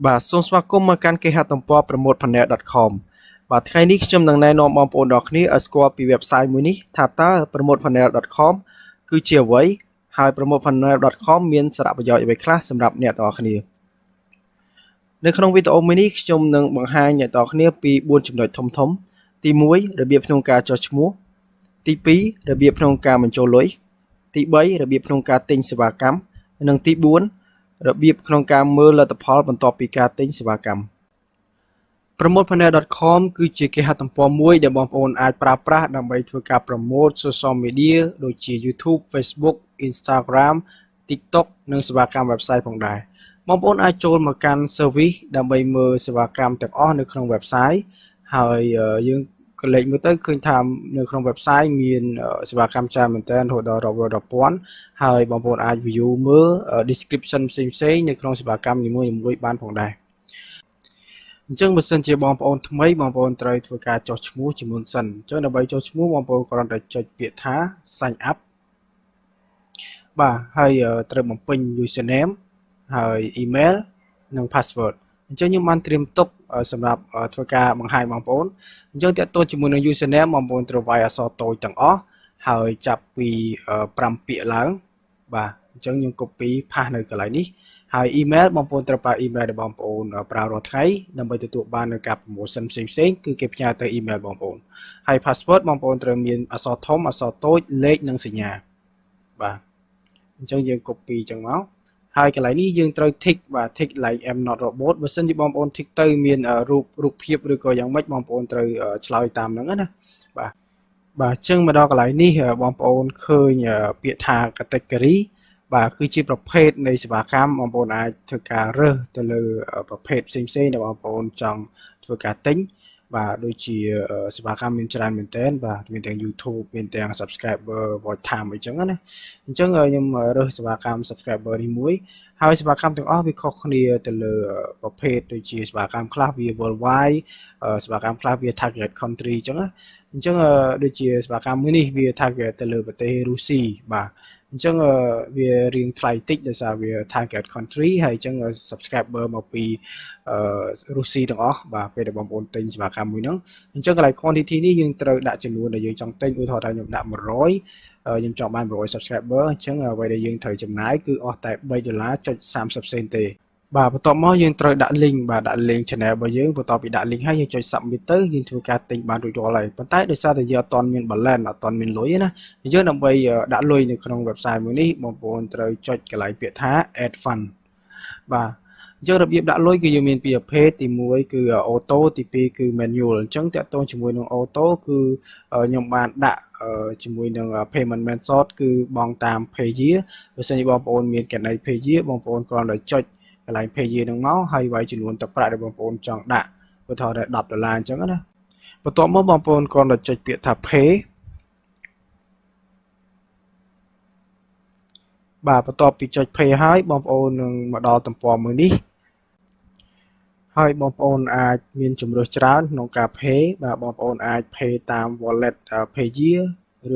បាទសូមស្វាគមន៍មកកាន់គេហទំព័រ promotepanel.com បាទថ្ងៃនេះខ្ញុំនឹងណែនាំបងប្អូនទាំងគ្នាឲ្យស្គាល់ពី website មួយនេះថាតើ promotepanel.com គឺជាអ្វីហើយ promotepanel.com មានសារៈប្រយោជន៍អ្វីខ្លះសម្រាប់អ្នកទាំងអស់គ្នានៅក្នុងវីដេអូមួយនេះខ្ញុំនឹងបង្ហាញអ្នកទាំងអស់គ្នាពី4ចំណុចធំៗទី1របៀបក្នុងការចុះឈ្មោះទី2របៀបក្នុងការបញ្ចូលលុយទី3របៀបក្នុងការទិញសេវាកម្មនិងទី4របៀបក្នុងការមើលលទ្ធផលបន្ទាប់ពីការទិញសេវាកម្ម promotepanel.com គឺជាគេហទំព័រមួយដែលបងប្អូនអាចប្រើប្រាស់ដើម្បីធ្វើការ promote social media ដូចជា YouTube, Facebook, Instagram, TikTok និងសេវាកម្ម website ផងដែរបងប្អូនអាចចូលមកកាន់ service ដើម្បីមើលសេវាកម្មទាំងអស់នៅក្នុង website ហើយយើងក៏លេចមើលទៅឃើញថានៅក្នុង website មានសេវាកម្មច្រើនមែនទែនរហូតដល់រាប់រយរាប់ពាន់ហើយបងប្អូនអាច view មើល description ផ្សេងៗនៅក្នុងសេវាកម្មនីមួយៗបានផងដែរអញ្ចឹងបើសិនជាបងប្អូនថ្មីបងប្អូនត្រូវធ្វើការចុះឈ្មោះជាមុនសិនអញ្ចឹងដើម្បីចុះឈ្មោះបងប្អូនគ្រាន់តែចុចពាក្យថា sign up បាទហើយត្រូវបំពេញ username ហើយ email និង password អញ្ចឹងខ្ញុំបានត្រៀមទុកសម្រាប់ធ្វើការបង្ហាញបងប្អូនអញ្ចឹងតើតើជាមួយនឹង username បងប្អូនត្រូវវាយអក្សរតូចទាំងអស់ហើយចាប់ពី5ពាក្យឡើងបាទអញ្ចឹងខ្ញុំ copy ផាសនៅកន្លែងនេះហើយ email បងប្អូនត្រូវប្រើ email ដែលបងប្អូនប្រើរាល់ថ្ងៃដើម្បីទទួលបាននៅការ promotion ផ្សេងៗគឺគេផ្ញើទៅ email បងប្អូនហើយ password បងប្អូនត្រូវមានអក្សរធំអក្សរតូចលេខនិងសញ្ញាបាទអញ្ចឹងយើង copy អញ្ចឹងមកហើយកន្លែងនេះយើងត្រូវ tick បាទ tick like I'm not robot បើសិនជាបងប្អូន tick ទៅមានរូបភាពឬក៏យ៉ាងម៉េចបងប្អូនត្រូវឆ្លើយតាមហ្នឹងណាបាទអញ្ចឹងមកដល់កន្លែងនេះបងប្អូនឃើញពាក្យថា category បាទគឺជាប្រភេទនៃសេវាកម្មបងប្អូនអាចធ្វើការរើសទៅលើប្រភេទផ្សេងៗដែលបងប្អូនចង់ធ្វើការទិញបាទដូចជាសេវាកម្មមានច្រើនមែនទែនបាទមានទាំង YouTube មានទាំង subscriber watch time អីចឹងណាអញ្ចឹងខ្ញុំរើសសេវាកម្ម subscriber នេះមួយហើយសេវាកម្មទាំងអស់វាខុសគ្នាទៅលើប្រភេទដូចជាសេវាកម្មខ្លះវា worldwide សេវាកម្មខ្លះវា target country អញ្ចឹងណាអញ្ចឹងដូចជាសេវាកម្មមួយនេះវា target ទៅលើប្រទេសរុស្ស៊ីបាទអញ្ចឹងវារៀងថ្លៃតិចដោយសារវា target country ហើយអញ្ចឹង subscriber មកពីរុស្ស៊ីទាំងអស់បាទពេលដែលបងប្អូនទិញសេវាកម្មមួយហ្នឹងអញ្ចឹងកន្លែង quantity នេះយើងត្រូវដាក់ចំនួនដែលយើងចង់ទិញឧទាហរណ៍ថាខ្ញុំដាក់100ខ្ញុំចង់បាន100 subscriber អញ្ចឹងអ្វីដែលយើងត្រូវចំណាយគឺអស់តែ$3.30 សេនទេបាទបន្ទាប់មកយើងត្រូវដាក់ link បាទដាក់ link channel របស់យើងបន្ទាប់ពីដាក់ link ហើយយើងចុច submit ទៅយើងធ្វើការទិញបានរួចរាល់ហើយប៉ុន្តែដោយសារតែយើងអត់ទាន់មាន balance អត់ទាន់មានលុយទេណាយើងដើម្បីដាក់លុយនៅក្នុង website មួយនេះបងប្អូនត្រូវចុចកន្លែងពាក្យថា add fund បាទអញ្ចឹងរបៀបដាក់លុយគឺយើងមានពីរប្រភេទទី1គឺ auto ទី2គឺ manual អញ្ចឹងតើតើជាមួយនឹង auto គឺខ្ញុំបានដាក់ជាមួយនឹង payment method គឺបង់តាម Payeer បើសិនជាបងប្អូនមានកណី Payeer បងប្អូនគ្រាន់តែចុចកន្លែង Payeer ហ្នឹងមកហើយវាយចំនួនទឹកប្រាក់ដែលបងប្អូនចង់ដាក់ឧទាហរណ៍ថា$10អញ្ចឹងណាបន្ទាប់មកបងប្អូនគ្រាន់តែចុចពាក្យថា pay បាទបន្ទាប់ពីចុច pay ហើយបងប្អូននឹងមកដល់ទំព័រមួយនេះហើយបងប្អូនអាចមានជំរើសច្រើនក្នុងការ pay បាទបងប្អូនអាច pay តាម wallet Payeer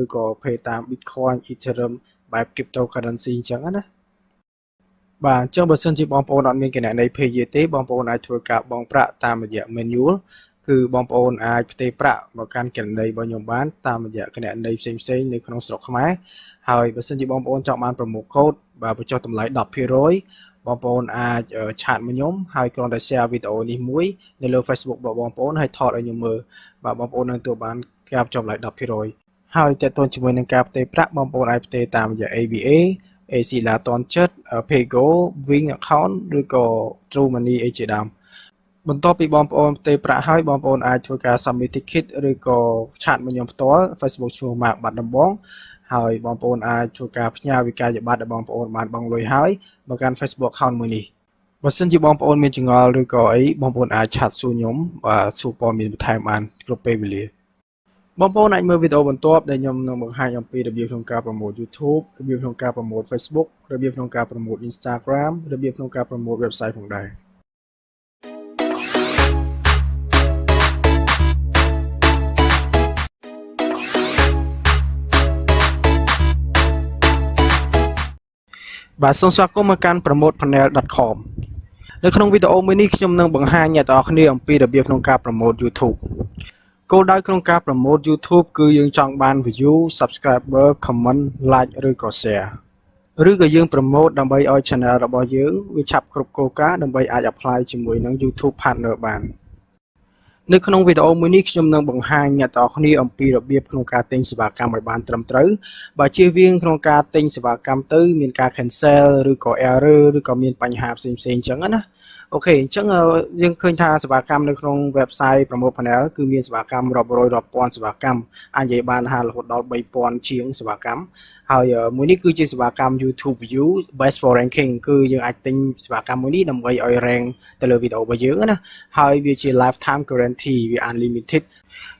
ឬក៏ pay តាម Bitcoin Ethereum បែប cryptocurrency អញ្ចឹងណាបាទអញ្ចឹងបើសិនជាបងប្អូនអត់មានគណនី Payeer ទេបងប្អូនអាចធ្វើការបង់ប្រាក់តាមរយៈ manual គឺបងប្អូនអាចផ្ទេរប្រាក់មកកាន់គណនីរបស់ខ្ញុំបានតាមរយៈគណនីផ្សេងៗនៅក្នុងស្រុកខ្មែរហើយបើសិនជាបងប្អូនចង់បាន promo code បាទបញ្ចុះតម្លៃ 10% បងប្អូនអាចឆាតមកខ្ញុំហើយគ្រាន់តែ share វីដេអូនេះមួយនៅលើ Facebook របស់បងប្អូនហើយថតឲ្យខ្ញុំមើលបាទបងប្អូននឹងទទួលបានការបញ្ចុះតម្លៃ 10% ហើយតើតើជាមួយនឹងការផ្ទេរប្រាក់បងប្អូនអាចផ្ទេរតាមរយៈ ABA ACLA តនចិត្ត Paygo Wing account ឬក៏ True Money អីជាដើមបន្ទាប់ពីបងប្អូនផ្ទេរប្រាក់ហើយបងប្អូនអាចធ្វើការ submit ticket ឬក៏ឆាតមកខ្ញុំផ្ទាល់ Facebook ឈ្មោះ Mark បាត់ដំបងហើយបងប្អូនអាចធ្វើការផ្ញើវិក័យប័ត្រដែលបងប្អូនបានបង់លុយហើយមកកាន់ Facebook account មួយនេះបើសិនជាបងប្អូនមានចម្ងល់ឬក៏អីបងប្អូនអាចឆាតសួរខ្ញុំបាទសួរព័ត៌មានបន្ថែមបានគ្រប់ពេលវេលាបងប្អូនអាចមើលវីដេអូបន្ទាប់ដែលខ្ញុំនឹងបង្ហាញអំពីរបៀបក្នុងការ promote YouTube របៀបក្នុងការ promote Facebook របៀបក្នុងការ promote Instagram របៀបក្នុងការ promote website ផងដែរបាទសូមស្វាគមន៍មកកាន់ promotepanel.com នៅក្នុងវីដេអូមួយនេះខ្ញុំនឹងបង្ហាញអ្នកទាំងអស់គ្នាអំពីរបៀបក្នុងការ promote YouTube គោលដៅក្នុងការ promote YouTube គឺយើងចង់បាន view subscriber comment like ឬក៏ share ឬក៏យើង promote ដើម្បីឲ្យ channel របស់យើងវាឆាប់គ្រប់គោលការណ៍ដើម្បីអាច apply ជាមួយនឹង YouTube partner បាននៅក្នុងវីដេអូមួយនេះខ្ញុំនឹងបង្ហាញអ្នកទាំងអស់គ្នាអំពីរបៀបក្នុងការទិញសេវាកម្មឲ្យបានត្រឹមត្រូវបើជៀសវាងក្នុងការទិញសេវាកម្មទៅមានការ cancel ឬក៏ error ឬក៏មានបញ្ហាផ្សេងៗអញ្ចឹងណាអូខេអញ្ចឹងយើងឃើញថាសេវាកម្មនៅក្នុង website Promote Panel គឺមានសេវាកម្មរាប់រយរាប់ពាន់សេវាកម្មអាចនិយាយបានថារហូតដល់ 3000 ជាងសេវាកម្មហើយមួយនេះគឺជាសេវាកម្ម YouTube View Best for Ranking គឺយើងអាចទិញសេវាកម្មមួយនេះដើម្បីឲ្យ rank ទៅលើវីដេអូរបស់យើងណាហើយវាជា lifetime guarantee វា unlimited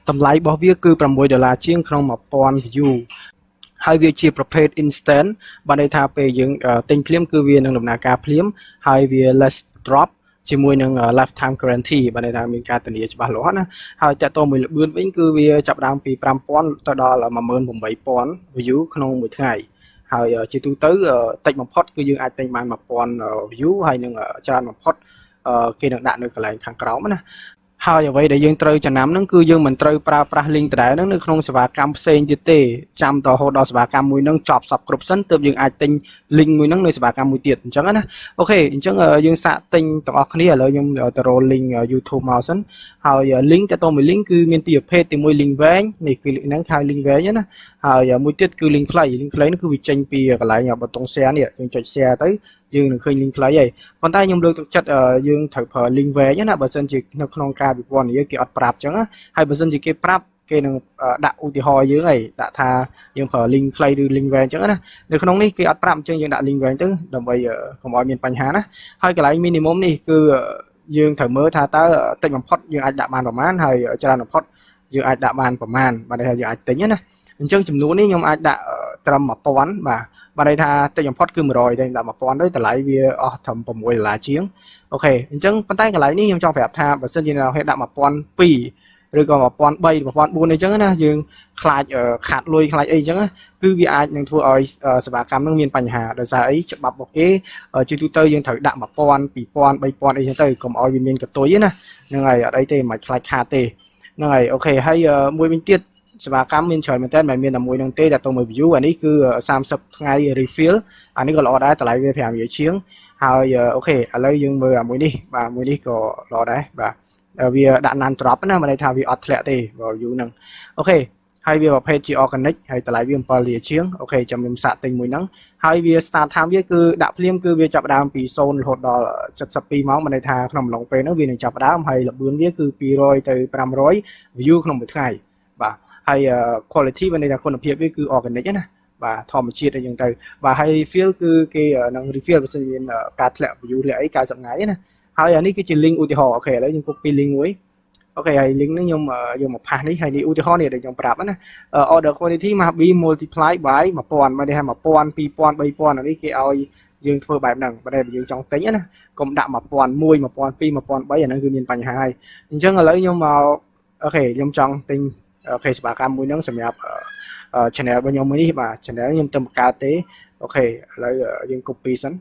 តម្លៃរបស់វាគឺ$6ជាងក្នុង 1000 view ហើយវាជាប្រភេទ instant បានន័យថាពេលយើងទិញភ្លាមគឺវានឹងដំណើរការភ្លាមហើយវា less drop ជាមួយនឹង lifetime guarantee បានន័យថាមានការធានាច្បាស់លាស់ណាហើយតើតើមួយល្បឿនវិញគឺវាចាប់ដើមពី5000ទៅដល់18000 view ក្នុងមួយថ្ងៃហើយជាទូទៅតិចបំផុតគឺយើងអាចទិញបាន1000 view ហើយនឹងច្រើនបំផុតគេនឹងដាក់នៅកន្លែងខាងក្រោមណាហើយអ្វីដែលយើងត្រូវចំណាំហ្នឹងគឺយើងមិនត្រូវប្រើប្រាស់ link ដដែលហ្នឹងនៅក្នុងសេវាកម្មផ្សេងទៀតទេចាំតរហូតដល់សេវាកម្មមួយហ្នឹងចប់សពគ្រប់សិនទើបយើងអាចទិញ link មួយហ្នឹងនៅសេវាកម្មមួយទៀតអញ្ចឹងណាអូខេអញ្ចឹងយើងសាកទិញទាំងអស់គ្នាឥឡូវខ្ញុំទៅរក link YouTube មកសិនហើយ link តើតមួយ link គឺមានពីរប្រភេទទីមួយ link វែងនេះគឺ link ហ្នឹងហៅ link វែងណាហើយមួយទៀតគឺ link ខ្លី link ខ្លីហ្នឹងគឺវាចេញពីកន្លែងប៊ូតុង share នេះយើងចុច share ទៅយើងនឹងឃើញ link ខ្លីហើយប៉ុន្តែខ្ញុំលើកទឹកចិត្តយើងត្រូវប្រើ link វែងណាបើសិនជានៅក្នុងការវិវត្តន៍គេអត់ប្រាប់អញ្ចឹងហើយបើសិនជាគេប្រាប់គេនឹងដាក់ឧទាហរណ៍យើងហើយដាក់ថាយើងប្រើ link ខ្លីឬ link វែងអញ្ចឹងណានៅក្នុងនេះគេអត់ប្រាប់អញ្ចឹងយើងដាក់ link វែងទៅដើម្បីកុំឲ្យមានបញ្ហាណាហើយកន្លែង minimum នេះគឺយើងត្រូវមើលថាតើតិចបំផុតយើងអាចដាក់បានប្រមាណហើយច្រើនបំផុតយើងអាចដាក់បានប្រមាណបានន័យថាយើងអាចទិញណាអញ្ចឹងចំនួននេះខ្ញុំអាចដាក់ត្រឹម1000បាទបានន័យថាតិចបំផុតគឺ100តែដាក់1000ទៅតម្លៃវាអស់ត្រឹម$6ជាងអូខេអញ្ចឹងប៉ុន្តែកន្លែងនេះខ្ញុំចង់ប្រាប់ថាបើសិនជាអ្នកដាក់1200ឬក៏1300 1400អញ្ចឹងណាយើងខ្លាចខាតលុយខ្លាចអីអញ្ចឹងគឺវាអាចនឹងធ្វើឲ្យសេវាកម្មនឹងមានបញ្ហាដោយសារអីច្បាប់របស់គេជាទូទៅយើងត្រូវដាក់1000 2000 3000អីចឹងទៅកុំឲ្យវាមានកតុយណាហ្នឹងហើយអត់អីទេមិនខ្លាចខាតទេហ្នឹងហើយអូខេហើយមួយវិញទៀតសេវាកម្មមានច្រើនមែនតើមិនមានតែមួយនឹងទេតែទៅមួយ view អានេះគឺ30ថ្ងៃ refill អានេះក៏ល្អដែរតម្លៃវា$5ជាងហើយអូខេឥឡូវយើងមើលអាមួយនេះបាទមួយនេះក៏ល្អដែរបាទវាដាក់ non drop ណាមិនន័យថាវាអត់ធ្លាក់ទេ view ហ្នឹងអូខេហើយវាប្រភេទជា organic ហើយតម្លៃវា$7ជាងអូខេចាំខ្ញុំសាកទិញមួយហ្នឹងហើយវា start time វាគឺដាក់ភ្លាមគឺវាចាប់ផ្ដើមពី0រហូតដល់72ម៉ោងមិនន័យថាក្នុងអំឡុងពេលហ្នឹងវានឹងចាប់ផ្ដើមហើយល្បឿនវាគឺ200ទៅ500 view ក្នុងមួយថ្ងៃបាទហើយ quality បានន័យថាគុណភាពវាគឺ organic ណាបាទធម្មជាតិអីចឹងទៅបាទហើយ feel គឺគេនឹង refill បើសិនមានការធ្លាក់ view ឬអី90ថ្ងៃណាហើយអានេះគឺជា link ឧទាហរណ៍អូខេឥឡូវខ្ញុំ copy link មួយអូខេហើយ link នេះខ្ញុំយកមកផាសនេះហើយនេះឧទាហរណ៍នេះដែលខ្ញុំប្រាប់ណា order quantity must be multiply by 1000មិនន័យថា1000 2000 3000អានេះគេឲ្យយើងធ្វើបែបហ្នឹងបើយើងចង់ទិញណាកុំដាក់1001 1002 1003អាហ្នឹងគឺមានបញ្ហាហើយអញ្ចឹងឥឡូវខ្ញុំមកអូខេខ្ញុំចង់ទិញអូខេសេវាកម្មមួយហ្នឹងសម្រាប់ channel របស់ខ្ញុំមួយនេះបាទ channel ខ្ញុំទៅបង្កើតទេអូខេឥឡូវយើង copy សិន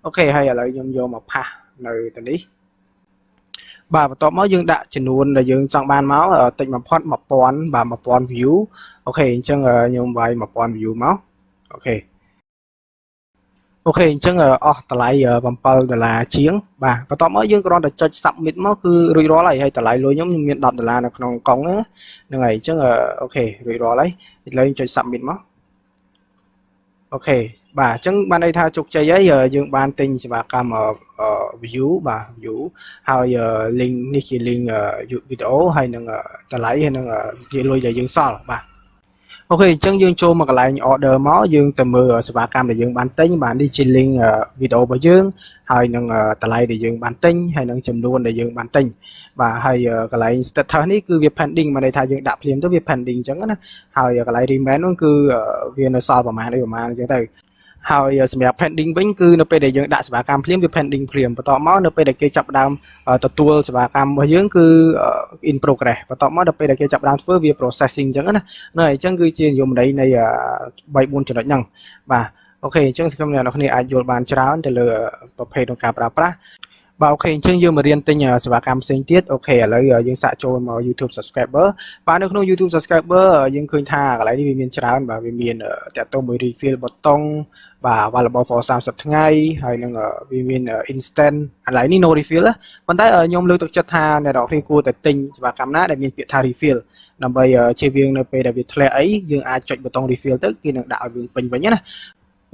អូខេហើយឥឡូវខ្ញុំយកមកផាសនៅទីនេះបាទបន្ទាប់មកយើងដាក់ចំនួនដែលយើងចង់បានមកតិចបំផុត1000បាទ1000 view អូខេអញ្ចឹងខ្ញុំវាយ1000 view មកអូខេអញ្ចឹងអស់តម្លៃ$7ជាងបាទបន្ទាប់មកយើងគ្រាន់តែចុច submit មកគឺរួចរាល់ហើយតម្លៃលុយខ្ញុំមាន$10នៅក្នុងកុងហ្នឹងហើយអញ្ចឹងអូខេរួចរាល់ហើយឥឡូវចុច submit មកអូខេបាទអញ្ចឹងបានន័យថាជោគជ័យហើយយើងបានទិញសេវាកម្ម view បាទ view ហើយ link នេះជា link វីដេអូហើយនឹងតម្លៃហើយនឹងជាលុយដែលយើងសល់បាទអូខេអញ្ចឹងយើងចូលមកកន្លែង order មកយើងទៅមើលសេវាកម្មដែលយើងបានទិញបាទនេះជា link វីដេអូរបស់យើងហើយនឹងតម្លៃដែលយើងបានទិញហើយនឹងចំនួនដែលយើងបានទិញបាទហើយកន្លែង status នេះគឺវា pending មានន័យថាយើងដាក់ភ្លាមទៅវា pending អញ្ចឹងណាហើយកន្លែង remain នោះគឺវានៅសល់ប្រហែលអញ្ចឹងទៅហើយសម្រាប់ pending វិញគឺនៅពេលដែលយើងដាក់សេវាកម្មភ្លាមវា pending ភ្លាមបន្ទាប់មកនៅពេលដែលគេចាប់ផ្ដើមទទួលសេវាកម្មរបស់យើងគឺ in progress បន្ទាប់មកដល់ពេលដែលគេចាប់ផ្ដើមធ្វើវា processing អញ្ចឹងណាអញ្ចឹងគឺជានិយមន័យនៃ3-4 ចំណុចហ្នឹងបាទ អូខេអញ្ចឹងសង្ឃឹមអ្នកនរគ្នាអាចយល់បានច្រើនទៅលើប្រភេទនៃការប្រើប្រាស់បាទអូខេអញ្ចឹងយើងមករៀនទិញសេវាកម្មផ្សេងទៀតអូខេឥឡូវយើងសាកចូលមក YouTube Subscriber បាទនៅក្នុង YouTube Subscriber យើងឃើញថាកន្លែងនេះវាមានច្រើនបាទវាមានតាក់ទងមួយ refill ប៊ូតុងបាទ available for 30ថ្ងៃហើយនឹងវាមាន instant កន្លែងនេះ no refill ប៉ុន្តែខ្ញុំលើកទឹកចិត្តថាអ្នកនរគ្នាគួរតែទិញសេវាកម្មណាដែលមានពាក្យថា refill ដើម្បីជៀសវាងនៅពេលដែលវាធ្លាក់អីយើងអាចចុចប៊ូតុង refill ទៅគេនឹងដាក់ឲ្យយើងពេញវិញណា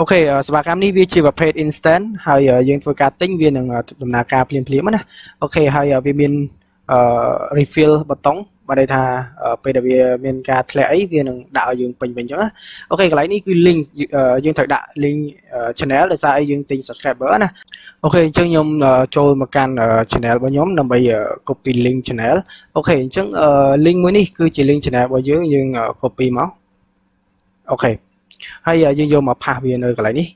អូខេសេវាកម្មនេះវាជាប្រភេទ instant ហើយយើងធ្វើការទិញវានឹងដំណើរការភ្លាមៗណាអូខេហើយវាមានrefill ប៊ូតុងបានន័យថាពេលដែលវាមានការធ្លាក់អីវានឹងដាក់ឲ្យយើងពេញវិញអញ្ចឹងណាអូខេកន្លែងនេះគឺ link យើងត្រូវដាក់ link channel ដោយសារអីយើងទិញ subscriber ណាអូខេអញ្ចឹងខ្ញុំចូលមកកាន់ channel របស់ខ្ញុំដើម្បី copy link channel អូខេអញ្ចឹង link មួយនេះគឺជា link channel របស់យើង copy មកអូខេហើយយើងយកមកផាសវានៅកន្លែងនេះ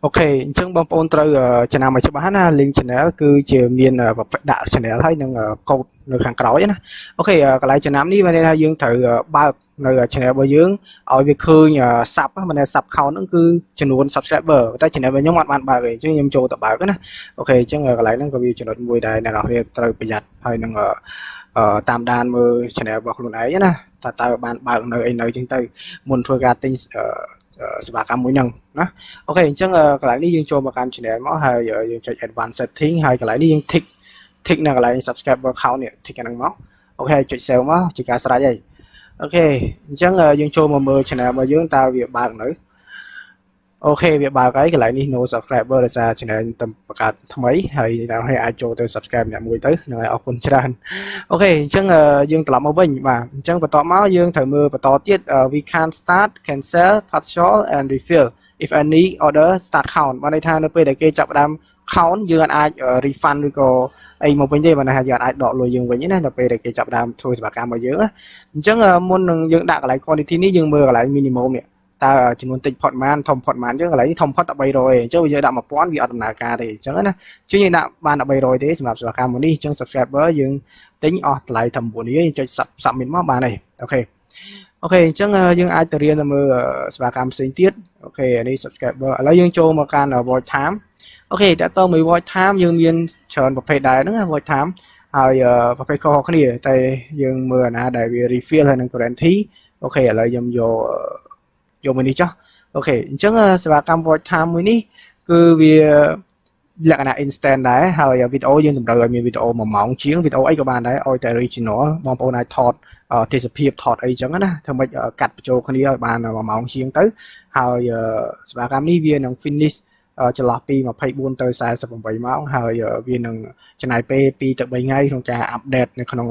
អូខេអញ្ចឹងបងប្អូនត្រូវចំណាំឲ្យច្បាស់ណា link channel គឺជាមានដាក់ channel ហើយនឹងកូដនៅខាងក្រោយណាអូខេកន្លែងចំណាំនេះមានន័យថាយើងត្រូវបើកនៅ channel របស់យើងឲ្យវាឃើញ sub មិនថា sub count ហ្នឹងគឺចំនួន subscriber តែ channel របស់ខ្ញុំអត់បានបើកទេអញ្ចឹងខ្ញុំចូលទៅបើកណាអូខេអញ្ចឹងកន្លែងហ្នឹងក៏វាចំណុចមួយដែលអ្នកនរគ្នាត្រូវប្រយ័ត្នហើយនឹងតាមដានមើល channel របស់ខ្លួនឯងណាតើបានបើកនៅអីនៅអញ្ចឹងទៅមុនធ្វើការទិញសេវាកម្មមួយហ្នឹងណាអូខេអញ្ចឹងកន្លែងនេះយើងចូលមកកាន់ channel មកហើយយើងចុច advanced setting ហើយកន្លែងនេះយើង tick នៅកន្លែង subscriber count នេះ tick ហ្នឹងមកអូខេចុច save មកជាការស្រេចហើយអូខេអញ្ចឹងយើងចូលមកមើល channel របស់យើងតើវាបើកនៅអូខេវាបើកហើយកន្លែងនេះ no subscriber ដោយសារ channel ទៅបង្កើតថ្មីហើយអ្នកនរអាចចូលទៅ subscribe អ្នកមួយទៅនឹងឲ្យអរគុណច្រើនអូខេអញ្ចឹងយើងត្រឡប់មកវិញបាទអញ្ចឹងបន្ទាប់មកយើងត្រូវមើលបន្តទៀត we can start cancel partial and refill if any order start count បានន័យថានៅពេលដែលគេចាប់ផ្ដើម count យើងអាច refund ឬក៏អីមកវិញទេបានន័យថាយើងអាចដកលុយយើងវិញណាដល់ពេលដែលគេចាប់ផ្ដើមធ្វើសេវាកម្មរបស់យើងអញ្ចឹងមុននឹងយើងដាក់កន្លែង quantity នេះយើងមើលកន្លែង minimum នេះតើចំនួនតិចផុតប៉ុន្មានធំផុតប៉ុន្មានអញ្ចឹងកន្លែងនេះធំផុតតែ300ទេអញ្ចឹងយើងដាក់1000វាអត់ដំណើរការទេអញ្ចឹងណាជឿយើងដាក់បានតែ300ទេសម្រាប់សេវាកម្មមួយនេះអញ្ចឹង subscriber យើងទិញអស់តម្លៃតែ9រៀលយើងចុច submit មកបានហើយអូខេអញ្ចឹងយើងអាចទៅរៀនទៅមើលសេវាកម្មផ្សេងទៀតអូខេអានេះ subscriber ឥឡូវយើងចូលមកកាន់ watch time អូខេតើតើមួយ watch time យើងមានច្រើនប្រភេទដែរហ្នឹង watch time ហើយប្រភេទខុសៗគ្នាតែយើងមើលអាណាដែលវា refill ហើយនឹង guarantee អូខេឥឡូវខ្ញុំយកមួយនេះចុះអូខេអញ្ចឹងសេវាកម្ម watch time មួយនេះគឺវាលក្ខណៈ instant ដែរហើយវីដេអូយើងតម្រូវឲ្យមានវីដេអូ1ម៉ោងជាងវីដេអូអីក៏បានដែរឲ្យតែ original បងប្អូនអាចថតទេសភាពថតអីចឹងណាធ្វើម៉េចកាត់បញ្ចូលគ្នាឲ្យបាន1ម៉ោងជាងទៅហើយសេវាកម្មនេះវានឹង finish ចន្លោះពី24ទៅ48ម៉ោងហើយវានឹងចំណាយពេល2ទៅ3ថ្ងៃក្នុងការ update នៅក្នុង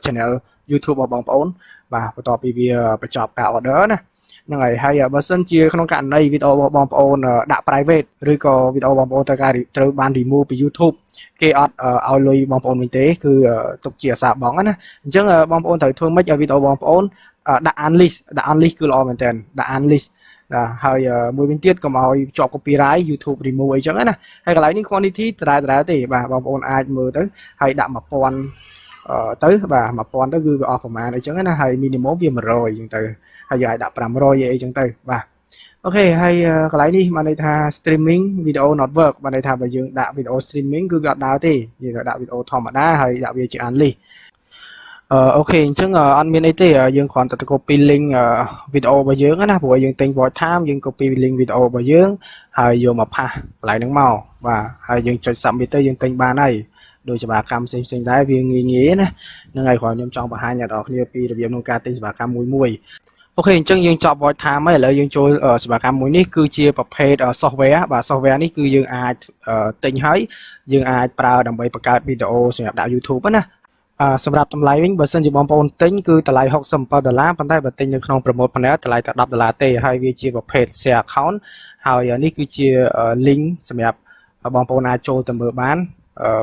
channel YouTube របស់បងប្អូនបាទបន្ទាប់ពីវាបញ្ចប់ការ order ណាហ្នឹងហើយបើសិនជាក្នុងករណីវីដេអូរបស់បងប្អូនដាក់ private ឬក៏វីដេអូបងប្អូនត្រូវបាន remove ពី YouTube គេអត់ឲ្យលុយបងប្អូនវិញទេគឺទុកជាអាសាបងណាអញ្ចឹងបងប្អូនត្រូវធ្វើម៉េចឲ្យវីដេអូបងប្អូនដាក់ unlist គឺល្អមែនតើដាក់ unlist ហើយមួយវិញទៀតកុំឲ្យជាប់ copyright YouTube remove អីចឹងណាហើយកន្លែងនេះ quantity ដដែលទេបាទបងប្អូនអាចមើលទៅហើយដាក់1000ទៅបាទ1000ទៅគឺវាអស់ប្រមាណអីចឹងណាហើយ minimum វា100ចឹងទៅហើយយើងអាចដាក់500អីចឹងទៅបាទអូខេហើយកន្លែងនេះបានន័យថា streaming video not work បានន័យថាបើយើងដាក់ video streaming គឺវាអត់ដើរទេយើងដាក់ video ធម្មតាហើយដាក់វាជា unlist អូខេអញ្ចឹងអត់មានអីទេយើងគ្រាន់តែ copy link វីដេអូរបស់យើងណាព្រោះយើងទិញ watch time យើង copy link វីដេអូរបស់យើងហើយយកមកផាសកន្លែងហ្នឹងមកបាទហើយយើងចុច submit ទៅយើងទិញបានហើយដោយសេវាកម្មផ្សេងៗដែរវាងាយណាហ្នឹងហើយគ្រាន់ខ្ញុំចង់បង្ហាញអ្នកនរគ្នាពីរបៀបក្នុងការទិញសេវាកម្មមួយអូខេអញ្ចឹងយើងចប់ watch time ហើយឥឡូវយើងចូលសេវាកម្មមួយនេះគឺជាប្រភេទ software បាទ software នេះគឺយើងអាចទិញហើយយើងអាចប្រើដើម្បីបង្កើតវីដេអូសម្រាប់ដាក់ YouTube ណាសម្រាប់តម្លៃវិញបើសិនជាបងប្អូនទិញគឺតម្លៃ$67ប៉ុន្តែបើទិញនៅក្នុង promote panel តម្លៃតែ$10ទេហើយវាជាប្រភេទ share account ហើយនេះគឺជា link សម្រាប់បងប្អូនអាចចូលទៅមើលបាន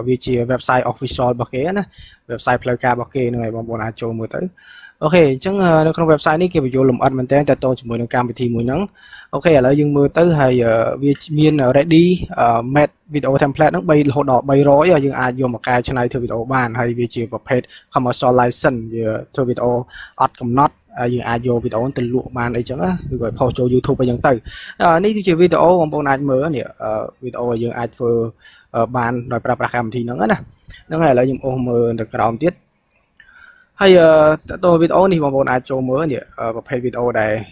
វាជា website official របស់គេណា website ផ្លូវការរបស់គេហ្នឹងហើយបងប្អូនអាចចូលមើលទៅអូខេអញ្ចឹងនៅក្នុង website នេះគេបញ្យល់លម្អិតមែនតើតើតជាមួយនឹងកម្មវិធីមួយហ្នឹង ok là dương mưa tới hay vi miên ready made video template nó bay hỗ đỏ bay rối dương ai dùng một cái cho này thử video bàn hay vi chỉ một page commercial license thử video ad cầm not dương ai vô video từ lụa bàn ấy chẳng á rồi post cho YouTube bây giờ từ ní thì chỉ video bằng bộ này mới nè video dương ai vừa bàn rồi pra cam thì nó nè nó này là dùng ôm mờ được cái tiết hay tôi video này bằng bộ này cho mới nè một page video này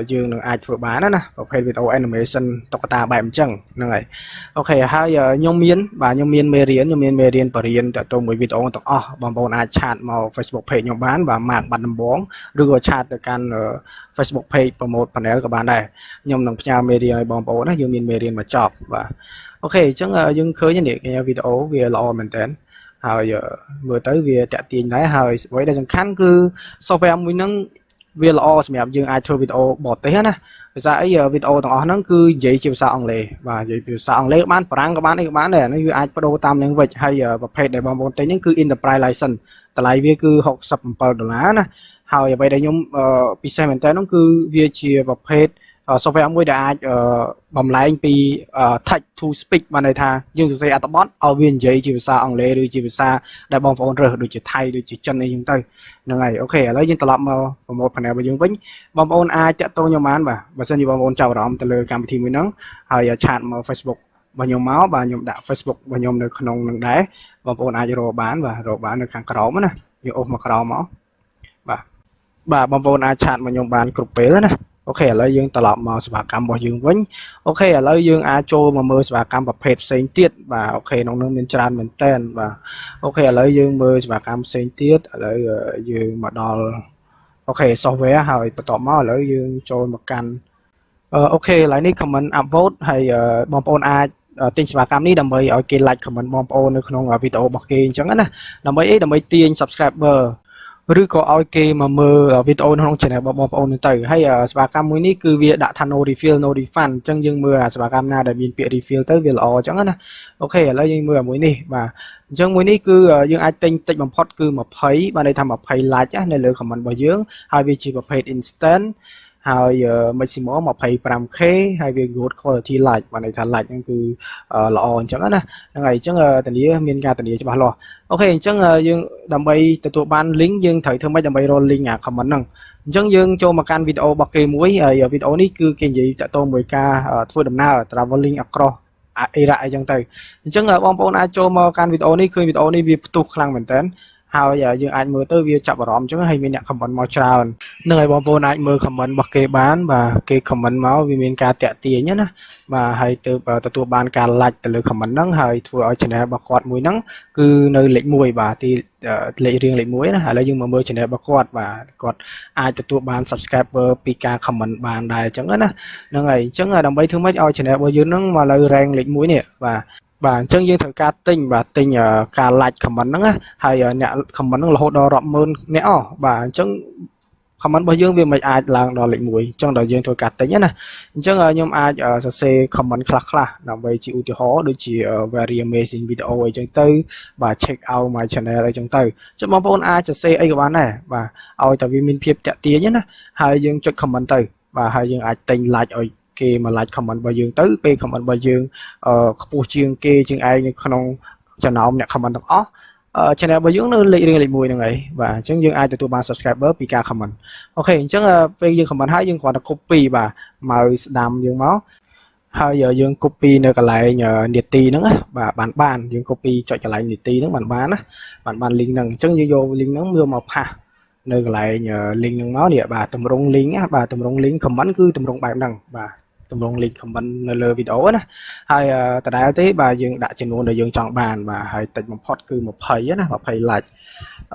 dương được ai vừa bán đó nè một page video animation tóc ta bài chẳng này ok hay nhung miến và nhung miến mê riêng và riêng tôi mới video tóc bằng bộ này chat màu Facebook page nhung bán và mạng bạn đầm bóng đưa chat từ can Facebook page promote panel của bạn này nhung đồng nhà mê riêng bằng bộ nó dương miến mê riêng mà chọc và ok chẳng dương khơi như cái video về lo mình tênហើយមើលទៅវាតាក់ទាញដែរហើយអ្វីដែលសំខាន់គឺ software មួយហ្នឹងវាល្អសម្រាប់យើងអាចធ្វើវីដេអូបរទេសណាភាសាអីវីដេអូទាំងអស់ហ្នឹងគឺនិយាយជាភាសាអង់គ្លេសបាទនិយាយភាសាអង់គ្លេសបានបារាំងក៏បានអីក៏បានដែរហ្នឹងវាអាចបដូរតាមនឹងវិញហើយប្រភេទដែលបងប្អូនទិញហ្នឹងគឺ enterprise license តម្លៃវាគឺ$67ណាហើយអ្វីដែលខ្ញុំពិសេសមែនតើហ្នឹងគឺវាជាប្រភេទsoftware មួយដែលអាចបំលែងពី text to speech បានន័យថាយើងសរសេរអត្ថបទឲ្យវានិយាយជាភាសាអង់គ្លេសឬជាភាសាដែលបងប្អូនរើសដូចជាថៃដូចជាចិនអីចឹងទៅហ្នឹងហើយអូខេឥឡូវយើងត្រឡប់មកប្រម៉ូទ panel របស់យើងវិញបងប្អូនអាចតាក់ទងខ្ញុំបានបាទបើសិនជាបងប្អូនចាប់អារម្មណ៍ទៅលើកម្មវិធីមួយហ្នឹងហើយឆាតមក Facebook របស់ខ្ញុំមកបាទខ្ញុំដាក់ Facebook របស់ខ្ញុំនៅក្នុងនឹងដែរបងប្អូនអាចរកបានបាទរកបាននៅខាងក្រោមណាយើងអូសមកក្រោមមកបាទបងប្អូនអាចឆាតមកខ្ញុំបានគ្រប់ពេលណាអូខេឥឡូវយើងត្រឡប់មកសេវាកម្មរបស់យើងវិញអូខេឥឡូវយើងអាចចូលមកមើលសេវាកម្មប្រភេទផ្សេងទៀតបាទអូខេក្នុងនោះមានច្រើនមែនតើបាទអូខេឥឡូវយើងមើលសេវាកម្មផ្សេងទៀតឥឡូវយើងមកដល់អូខេ software ហើយបន្ទាប់មកឥឡូវយើងចូលមកកាន់អូខេឥឡូវនេះ comment upvote ហើយបងប្អូនអាចទិញសេវាកម្មនេះដើម្បីឲ្យគេ like comment បងប្អូននៅក្នុងវីដេអូរបស់គេអញ្ចឹងណាដើម្បីអីដើម្បីទាញ subscriber ឬក៏ឲ្យគេមកមើលវីដេអូក្នុង channel របស់បងប្អូនទៅហើយសេវាកម្មមួយនេះគឺវាដាក់ថា no refill no refund អញ្ចឹងយើងមើលសេវាកម្មណាដែលមានពាក្យ refill ទៅវាល្អអញ្ចឹងណាអូខេឥឡូវយើងមើលមួយនេះបាទអញ្ចឹងមួយនេះគឺយើងអាចទិញតិចបំផុតគឺ20បានន័យថា20 like នៅលើ comment របស់យើងហើយវាជាប្រភេទ instant ហើយ maximum 25k ហើយវា good quality like បានន័យថា like ហ្នឹងគឺល្អអញ្ចឹងណាហ្នឹងហើយអញ្ចឹងធានាមានការធានាច្បាស់លាស់អូខេអញ្ចឹងយើងដើម្បីទទួលបាន link យើងត្រូវធ្វើម៉េចដើម្បីរក link អា comment ហ្នឹងអញ្ចឹងយើងចូលមកកាន់វីដេអូរបស់គេមួយហើយវីដេអូនេះគឺគេនិយាយតាក់ទងមួយការធ្វើដំណើរ traveling across Iraq អីចឹងទៅអញ្ចឹងបងប្អូនអាចចូលមកកាន់វីដេអូនេះឃើញវីដេអូនេះវាផ្ទុះខ្លាំងមែនតើហើយយើងអាចមើលទៅវាចាប់អារម្មណ៍អញ្ចឹងហើយមានអ្នក comment មកច្រើននឹងហើយបងប្អូនអាចមើល comment របស់គេបានបាទគេ comment មកវាមានការតាក់ទាញណាបាទហើយទៅទទួលបានការ like ទៅលើ comment ហ្នឹងហើយធ្វើឲ្យ channel របស់គាត់មួយហ្នឹងគឺនៅលេខ1បាទទីលេខរៀងលេខ1ណាឥឡូវយើងមកមើល channel របស់គាត់បាទគាត់អាចទទួលបាន subscriber ពីការ comment បានដែរអញ្ចឹងណាហ្នឹងហើយអញ្ចឹងដើម្បីធ្វើម៉េចឲ្យ channel របស់យើងហ្នឹងមកលើ rank លេខ1នេះបាទបាទអញ្ចឹងយើងត្រូវការទិញបាទទិញការ like comment ហ្នឹងណាហើយអ្នក comment ហ្នឹងរហូតដល់រាប់ម៉ឺនអ្នកបាទអញ្ចឹង comment របស់យើងវាមិនអាចឡើងដល់លេខ1អញ្ចឹងដល់យើងធ្វើការទិញណាអញ្ចឹងខ្ញុំអាចសរសេរ comment ខ្លះៗដើម្បីជាឧទាហរណ៍ដូចជា very amazing video អីចឹងទៅបាទ check out my channel អីចឹងទៅចុះបងប្អូនអាចសរសេរអីក៏បានដែរបាទឲ្យតែវាមានភាពតាក់ទាញណាហើយយើងចុច comment ទៅបាទហើយយើងអាចទិញ like ឲ្យគេមក like comment របស់យើងទៅពេល comment របស់យើងខ្ពស់ជាងគេជាងឯងនៅក្នុងចំណោមអ្នក comment ទាំងអស់ channel របស់យើងនៅលេខរៀងលេខ1ហ្នឹងហើយបាទអញ្ចឹងយើងអាចទទួលបាន subscriber ពីការ comment អូខេអញ្ចឹងពេលយើង comment ហើយយើងគ្រាន់តែ copy បាទមកស្ដាំយើងមកហើយយើង copy នៅកន្លែងនាទីហ្នឹងបាទបានយើង copy ចុចកន្លែងនាទីហ្នឹងបានណាបាន link ហ្នឹងអញ្ចឹងយើងយក link ហ្នឹងមកផាសនៅកន្លែង link ហ្នឹងមកនេះបាទតម្រង់ link បាទតម្រង់ link comment គឺតម្រង់បែបហ្នឹងបាទតម្រង់ link comment នៅលើវីដេអូណាហើយដដែលទេបាទយើងដាក់ចំនួនដែលយើងចង់បានបាទហើយតិចបំផុតគឺ20ណា20 like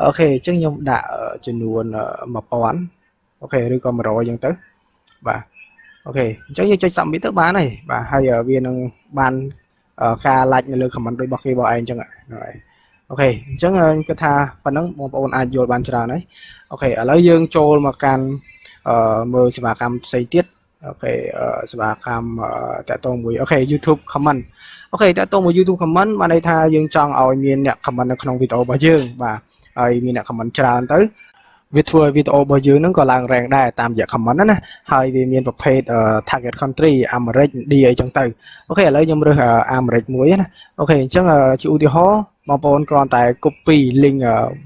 អូខេអញ្ចឹងខ្ញុំដាក់ចំនួន1000អូខេឬក៏100អញ្ចឹងទៅបាទអូខេអញ្ចឹងយើងចុច submit ទៅបានហើយបាទហើយវានឹងបានការ like នៅលើ comment របស់គេបងឯងអញ្ចឹងហើយអូខេអញ្ចឹងគិតថាប៉ុណ្ណឹងបងប្អូនអាចយល់បានច្រើនហើយអូខេឥឡូវយើងចូលមកកាន់មើលសេវាកម្មផ្សេងទៀតអូខេសេវាកម្មតាក់ទងមួយអូខេ YouTube comment អូខេតាក់ទងមួយ YouTube comment បានន័យថាយើងចង់ឲ្យមានអ្នក comment នៅក្នុងវីដេអូរបស់យើងបាទហើយមានអ្នក comment ច្រើនទៅ việcធ្វើវីដេអូរបស់យើងហ្នឹងក៏ឡើង rank ដែរតាមរយៈ comment ណាហើយវាមានប្រភេទ target country អាមេរិក D អីចឹងទៅអូខេឥឡូវខ្ញុំរើសអាមេរិកមួយណាអូខេអញ្ចឹងជាឧទាហរណ៍បងប្អូនគ្រាន់តែ copy link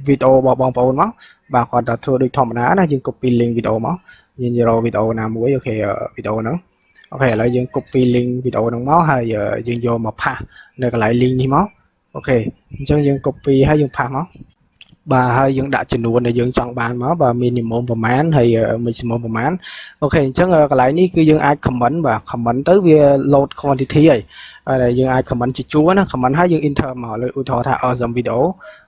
វីដេអូរបស់បងប្អូនមកបាទគ្រាន់តែធ្វើដូចធម្មតាណាយើង copy link វីដេអូមកយើងរកវីដេអូណាមួយអូខេវីដេអូហ្នឹងអូខេឥឡូវយើង copy link វីដេអូហ្នឹងមកហើយយើងយកមកផាសនៅកន្លែង link នេះមកអូខេអញ្ចឹងយើង copy ហើយយើងផាសមកបាទហើយយើងដាក់ចំនួនដែលយើងចង់បានមកបាទ minimum ប្រមាណហើយ maximum ប្រមាណអូខេអញ្ចឹងកន្លែងនេះគឺយើងអាច comment បាទ comment ទៅវា load quantity ហើយយើងអាច comment ជាជួរណា comment ហើយយើង enter មកលើឧទាហរណ៍ថា awesome video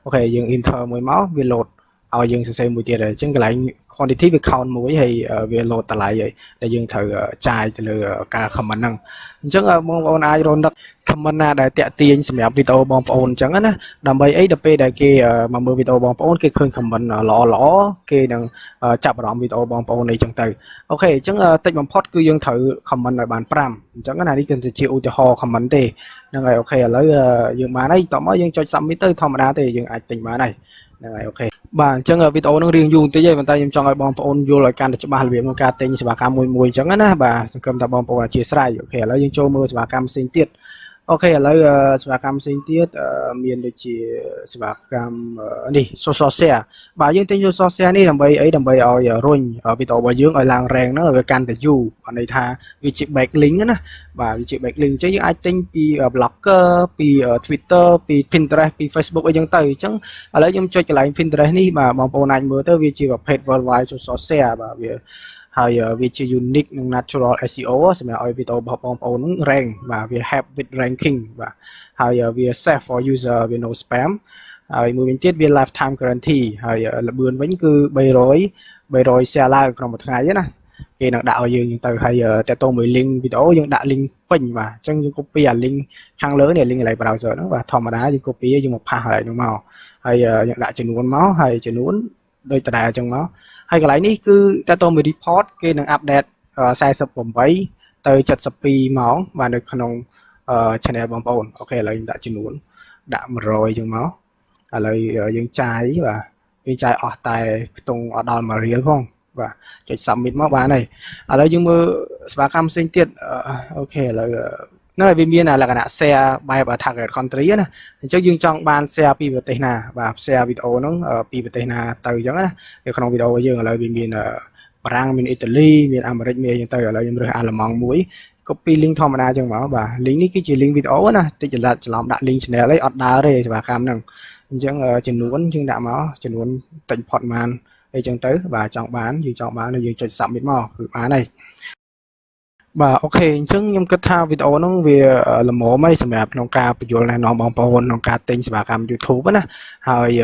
អូខេយើង enter មួយមកវា load ឲ្យយើងសរសេរមួយទៀតហើយអញ្ចឹងកន្លែង quantity វា count មួយហើយវា load តម្លៃហើយដែលយើងត្រូវចាយទៅលើការ comment ហ្នឹងអញ្ចឹងបងប្អូនអាចរកនឹក comment ណាដែលតាក់ទាញសម្រាប់វីដេអូបងប្អូនអញ្ចឹងណាដើម្បីអីដល់ពេលដែលគេមកមើលវីដេអូបងប្អូនគេឃើញ comment ល្អគេនឹងចាប់អារម្មណ៍វីដេអូបងប្អូនអីចឹងទៅអូខេអញ្ចឹងតិចបំផុតគឺយើងត្រូវ comment ឲ្យបាន5អញ្ចឹងណានេះគឺជាឧទាហរណ៍ comment ទេហ្នឹងហើយអូខេឥឡូវយើងបានហើយតោះមកយើងចុច submit ទៅធម្មតាទេយើងអាចទិញបានហើយហ្នឹងហើយអូខេបាទអញ្ចឹងវីដេអូនឹងរៀងយូរបន្តិចហើយប៉ុន្តែខ្ញុំចង់ឲ្យបងប្អូនយល់ឲ្យកាន់តែច្បាស់របៀបក្នុងការទិញសេវាកម្មមួយអញ្ចឹងណាបាទសង្ឃឹមថាបងប្អូនអធិស្ឋានអូខេឥឡូវយើងចូលមើលសេវាកម្មផ្សេងទៀតអូខេឥឡូវសេវាកម្មផ្សេងទៀតមានដូចជាសេវាកម្មនេះ social share បាទយើងទិញ social share នេះដើម្បីអីដើម្បីឲ្យរុញវីដេអូរបស់យើងឲ្យឡើង rank ហ្នឹងឲ្យវាកាន់តែយូរបានន័យថាវាជា backlink ណាបាទវាជា backlink អញ្ចឹងយើងអាចទិញពី blogger ពី Twitter ពី Pinterest ពី Facebook អីចឹងទៅអញ្ចឹងឥឡូវខ្ញុំចុចកន្លែង Pinterest នេះបាទបងប្អូនអាចមើលទៅវាជាប្រភេទ worldwide social share បាទវាហើយវាជា unique និង natural SEO សម្រាប់ឲ្យវីដេអូរបស់បងប្អូនហ្នឹង rank បាទវា help with ranking បាទហើយវា safe for user វា no spam ហើយមួយវិញទៀតវា lifetime guarantee ហើយល្បឿនវិញគឺ300 share ឡើងក្នុងមួយថ្ងៃណាគេនឹងដាក់ឲ្យយើងទៅហើយតើតោមួយ link វីដេអូយើងដាក់ link ពេញបាទអញ្ចឹងយើង copy អា link ខាងលើនេះ link កន្លែង browser ហ្នឹងបាទធម្មតាយើង copy យើងមកផាសកន្លែងហ្នឹងមកហើយយើងដាក់ចំនួនមកហើយចំនួនដូចដដែលអញ្ចឹងមកហើយកន្លែងនេះគឺតើតោមួយ report គេនឹង update 48ទៅ72ម៉ោងបាទនៅក្នុងchannel បងប្អូនអូខេឥឡូវដាក់ចំនួនដាក់100អញ្ចឹងមកឥឡូវយើងចាយបាទយើងចាយអស់តែខ្ទង់អត់ដល់1រៀលផងបាទចុច submit មកបានហើយឥឡូវយើងមើលសេវាកម្មផ្សេងទៀតអូខេឥឡូវនៅវាមានលក្ខណៈ share បែប target country ណាអញ្ចឹងយើងចង់បាន share ពីប្រទេសណាបាទ share វីដេអូហ្នឹងពីប្រទេសណាទៅអញ្ចឹងណានៅក្នុងវីដេអូយើងឥឡូវវាមានបារាំងមានអ៊ីតាលីមានអាមេរិកមានអីចឹងទៅឥឡូវខ្ញុំរើសអាល្លឺម៉ង់មួយ copy link ធម្មតាអញ្ចឹងមកបាទ link នេះគឺជា link វីដេអូណាតិចច្រឡំដាក់ link channel អីអត់ដើរទេសេវាកម្មហ្នឹងអញ្ចឹងចំនួនយើងដាក់មកចំនួនតិចផុតបានអីចឹងទៅបាទចង់បានយើងយើងចុច submit មកគឺបានហើយបាទអូខេអញ្ចឹងខ្ញុំគិតថាវីដេអូហ្នឹងវាល្មមហើយសម្រាប់ក្នុងការបញ្យល់ណែនាំបងប្អូនក្នុងការទិញសេវាកម្ម YouTube ណាហើយ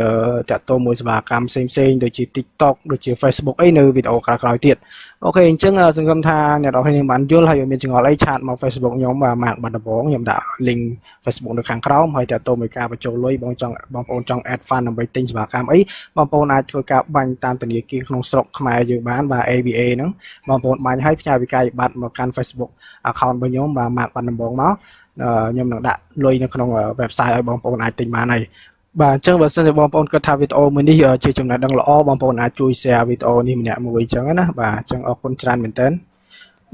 តាក់ទងមួយសេវាកម្មផ្សេងដូចជា TikTok ដូចជា Facebook អីនៅវីដេអូក្រោយៗទៀតអូខេអញ្ចឹងសង្ឃឹមថាអ្នកនរគ្នាបានយល់ហើយមានចង្អល់អីឆាតមក Facebook ខ្ញុំបាទម៉ាកបាត់ដំបងខ្ញុំដាក់ link Facebook នៅខាងក្រោមហើយតាក់ទងមួយការបញ្ចូលលុយបងប្អូនចង់ add fund ដើម្បីទិញសេវាកម្មអីបងប្អូនអាចធ្វើការបាញ់តាមធនាគារក្នុងស្រុកខ្មែរយើងបានបាទ ABA ហ្នឹងបងប្អូនបាញ់ឲ្យផ្ញើវិក័យប័ណ្ណមកកាន់ Facebook account របស់ខ្ញុំបាទម៉ាកបាត់ដំបងមកខ្ញុំនឹងដាក់លុយនៅក្នុង website ឲ្យបងប្អូនអាចទិញបានហើយបាទអញ្ចឹងបើសិនជាបងប្អូនគិតថាវីដេអូមួយនេះជាចំណេះដឹងល្អបងប្អូនអាចជួយ share វីដេអូនេះម្នាក់មួយអញ្ចឹងណាបាទអញ្ចឹងអរគុណច្រើនមែនទែន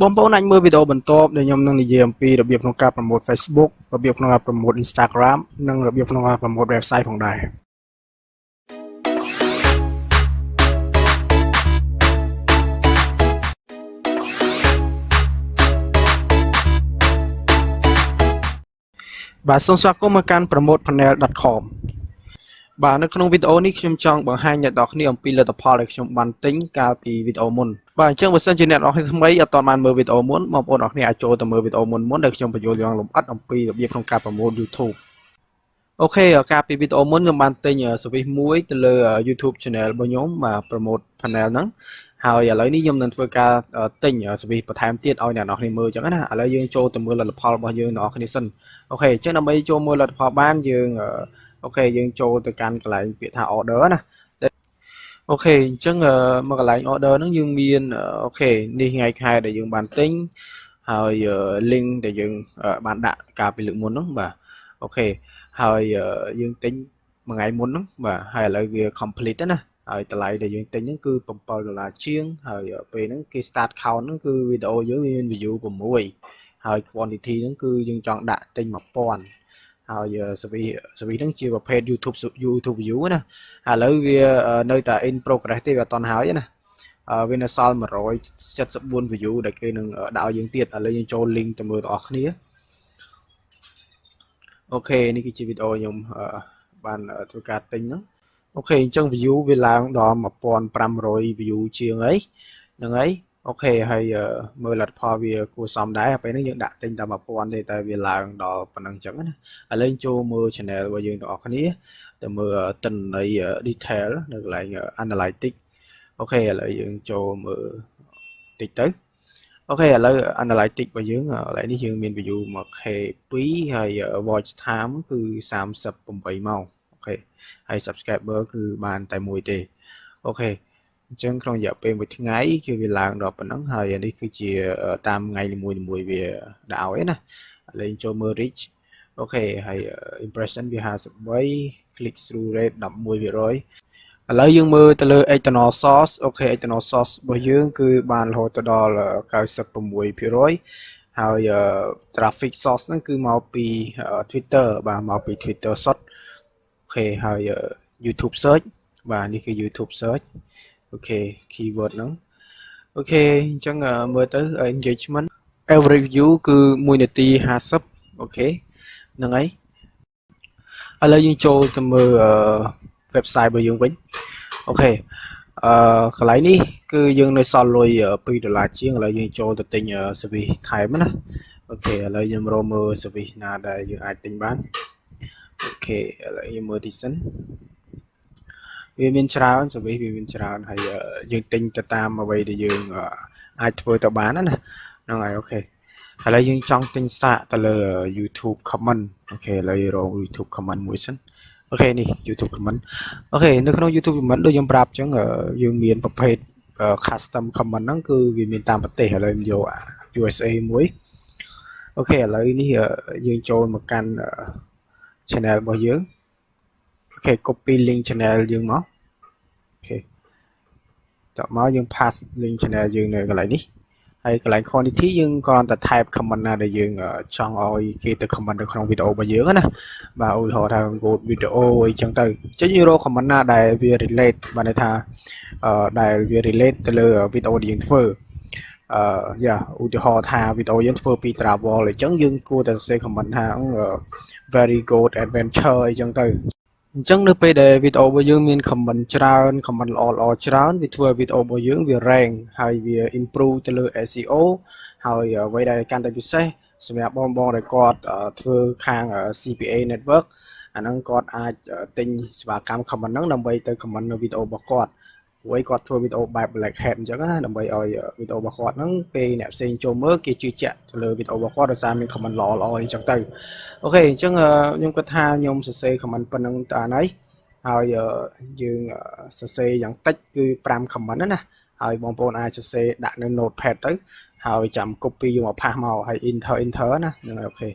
បងប្អូនអាចមើលវីដេអូបន្ទាប់ដែលខ្ញុំនឹងនិយាយអំពីរបៀបក្នុងការ promote Facebook របៀបក្នុងការ promote Instagram និងរបៀបក្នុងការ promote website ផងដែរបាទសូមស្វាគមន៍មកកាន់ promotepanel.com បាទនៅក្នុងវីដេអូនេះខ្ញុំចង់បង្ហាញអ្នកនរគ្នាអំពីលទ្ធផលដែលខ្ញុំបានទិញកាលពីវីដេអូមុនបាទអញ្ចឹងបើសិនជាអ្នកនរគ្នាថ្មីអត់ទាន់បានមើលវីដេអូមុនបងប្អូនអរគ្នាអាចចូលទៅមើលវីដេអូមុនដែលខ្ញុំបញ្យល់យ៉ាងលម្អិតអំពីរបៀបក្នុងការ promote YouTube អូខេកាលពីវីដេអូមុនខ្ញុំបានទិញ service មួយទៅលើ YouTube channel របស់ខ្ញុំបាទ promote panel ហ្នឹងហើយឥឡូវនេះខ្ញុំនឹងធ្វើការទិញ service បន្ថែមទៀតឲ្យអ្នកនរគ្នាមើលអញ្ចឹងណាឥឡូវយើងចូលទៅមើលលទ្ធផលរបស់យើងអ្នកនរគ្នាសិនអូខេអញ្ចឹងដើម្បីចូលមើលលទ្ធផលបានយើងអូខេយើងចូលទៅកាន់កន្លែងពាក្យថា order ណាអូខេអញ្ចឹងមកកន្លែង order ហ្នឹងយើងមានអូខេនេះថ្ងៃខែដែលយើងបានទិញហើយ link ដែលយើងបានដាក់កាលពីលើកមុនហ្នឹងបាទអូខេហើយយើងទិញមួយថ្ងៃមុនហ្នឹងបាទហើយឥឡូវវា complete ណា ហើយតម្លៃដែលយើងទិញហ្នឹងគឺ$7ជាងហើយពេលហ្នឹងគេ start count ហ្នឹងគឺវីដេអូយើងមាន view 6ហើយ quantity ហ្នឹងគឺយើងចង់ដាក់ទិញ1000ហើយ service ហ្នឹងជាប្រភេទ YouTube view ណាឥឡូវវានៅតែ in progress ទេវាអត់ទាន់ហើយណាវានៅសល់174 view ដែលគេនឹងដាក់ឲ្យយើងទៀតឥឡូវយើងចូល link ទៅមើលទាំងអស់គ្នាអូខេនេះគឺជាវីដេអូខ្ញុំបានធ្វើការទិញហ្នឹងអូខេអញ្ចឹង view វាឡើងដល់1500 view ជាងហើយហ្នឹងហើយអូខេហើយមើលលទ្ធផលវាគួរសមដែរពេលហ្នឹងយើងដាក់ទិញតែ1000ទេតែវាឡើងដល់ប៉ុណ្្នឹងអញ្ចឹងណាឥឡូវចូលមើល channel របស់យើងទាំងអស់គ្នាទៅមើលទិន្នន័យ detail នៅកន្លែង analytics អូខេឥឡូវយើងចូលមើលតិចទៅអូខេឥឡូវ analytics របស់យើងកន្លែងនេះយើងមាន view 1K2 ហើយ watch time គឺ38ម៉ោងអូខេហើយ subscriber គឺបានតែមួយទេអូខេអញ្ចឹងក្នុងរយៈពេលមួយថ្ងៃគឺវាឡើងដល់ប៉ុណ្ណឹងហើយនេះគឺជាតាមថ្ងៃនីមួយៗវាដាក់ឲ្យណាឥឡូវចូលមើល reach អូខេហើយ impression វា53 click through rate 11%ឥឡូវយើងមើលទៅលើ external source អូខេ external source របស់យើងគឺបានរហូតដល់96%ហើយ traffic source ហ្នឹងគឺមកពី Twitter បាទមកពី Twitter short អូខេហើយ YouTube search បាទនេះគឺ YouTube search អូខេ keyword ហ្នឹងអូខេអញ្ចឹងមើលទៅ engagement average view គឺ1នាទី50អូខេហ្នឹងហើយឥឡូវយើងចូលទៅមើលwebsite របស់យើងវិញអូខេកន្លែងនេះគឺយើងនៅសល់លុយ$2ជាងឥឡូវយើងចូលទៅទិញ service ថែមណាអូខេឥឡូវខ្ញុំរកមើល service ណាដែលយើងអាចទិញបានអូខេឥឡូវខ្ញុំមើលទីសិនវាមានច្រើន service វាមានច្រើនហើយយើងទិញទៅតាមអ្វីដែលយើងអាចធ្វើទៅបានណាហ្នឹងហើយអូខេឥឡូវយើងចង់ទិញសាកទៅលើ YouTube comment អូខេឥឡូវរក YouTube comment មួយសិនអូខេនេះ YouTube comment អូខេនៅក្នុង YouTube comment ដូចខ្ញុំប្រាប់អញ្ចឹងយើងមានប្រភេទ custom comment ហ្នឹងគឺវាមានតាមប្រទេសឥឡូវយក USA មួយអូខេឥឡូវនេះយើងចូលមកកាន់ channel របស់យើងអូខេ copy link channel យើងមកអូខេតមកយើង pass link channel យើងនៅកន្លែងនេះហើយកន្លែង quantity យើងគ្រាន់តែ type comment ណាដែលយើងចង់ឲ្យគេទៅ comment នៅក្នុងវីដេអូរបស់យើងណាបាទឧទាហរណ៍ថា code វីដេអូអីចឹងទៅចឹងយើងរក comment ណាដែលវា relate បានន័យថាដែលវា relate ទៅលើវីដេអូដែលយើងធ្វើយ៉ាឧទាហរណ៍ថាវីដេអូយើងធ្វើពី travel អញ្ចឹងយើងគួរតែសរសេរ comment ថា very good adventure អីចឹងទៅអញ្ចឹងនៅពេលដែលវីដេអូរបស់យើងមាន comment ច្រើន comment ល្អច្រើនវាធ្វើឲ្យវីដេអូរបស់យើងវា rank ហើយវា improve ទៅលើ SEO ហើយអ្វីដែលកាន់តែពិសេសសម្រាប់បងដែលគាត់ធ្វើខាង CPA network អាហ្នឹងគាត់អាចទិញសេវាកម្ម comment ហ្នឹងដើម្បីទៅ comment នៅវីដេអូរបស់គាត់ព្រោះគាត់ធ្វើវីដេអូបែប black hat អញ្ចឹងណាដើម្បីឲ្យវីដេអូរបស់គាត់ហ្នឹងពេលអ្នកផ្សេងចូលមើលគេជឿជាក់ទៅលើវីដេអូរបស់គាត់ដោយសារមាន comment ល្អអីចឹងទៅអូខេអញ្ចឹងខ្ញុំគិតថាខ្ញុំសរសេរ comment ប៉ុណ្ណឹងតើហើយហើយយើងសរសេរយ៉ាងតិចគឺ5 comment ណាហើយបងប្អូនអាចសរសេរដាក់នៅ notepad ទៅហើយចាំ copy យកមកផាសមកហើយ enter ណាហ្នឹងហើយអូខេ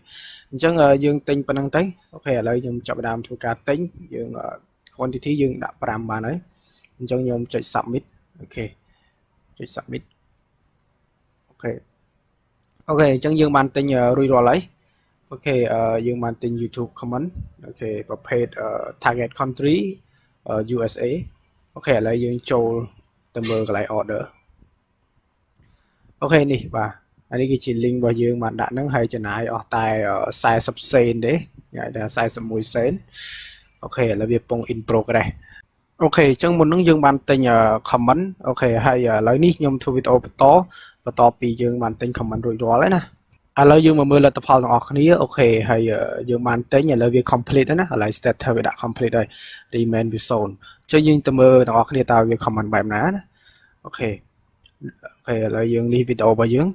អញ្ចឹងយើងទិញប៉ុណ្ណឹងទៅអូខេឥឡូវខ្ញុំចាប់ផ្ដើមធ្វើការទិញយើង quantity យើងដាក់5បានហើយអញ្ចឹងខ្ញុំចុច submit អូខេចុច submit អូខេអញ្ចឹងយើងបានទិញរួចរាល់ហើយអូខេយើងបានទិញ YouTube comment អូខេប្រភេទ target country USA អូខេឥឡូវយើងចូលទៅមើលកន្លែង order អូខេនេះបាទអានេះគឺជា link របស់យើងបានដាក់ហ្នឹងហើយចំណាយអស់តែ40 សេនទេនិយាយថា41សេនអូខេឥឡូវវាពង in progress អូខេអញ្ចឹងមុនហ្នឹងយើងបានទិញ comment អូខេហើយឥឡូវនេះខ្ញុំធ្វើវីដេអូបន្តពីយើងបានទិញ comment រួចរាល់ហើយណាឥឡូវយើងមកមើលលទ្ធផលទាំងអស់គ្នាអូខេហើយយើងបានទិញឥឡូវវា complete ហើយណាឥឡូវ status វាដាក់ complete ហើយ remain with zone អញ្ចឹងយើងទៅមើលទាំងអស់គ្នាតើវា comment បែបណាណាអូខេឥឡូវយើងនេះវីដេអូរបស់យើង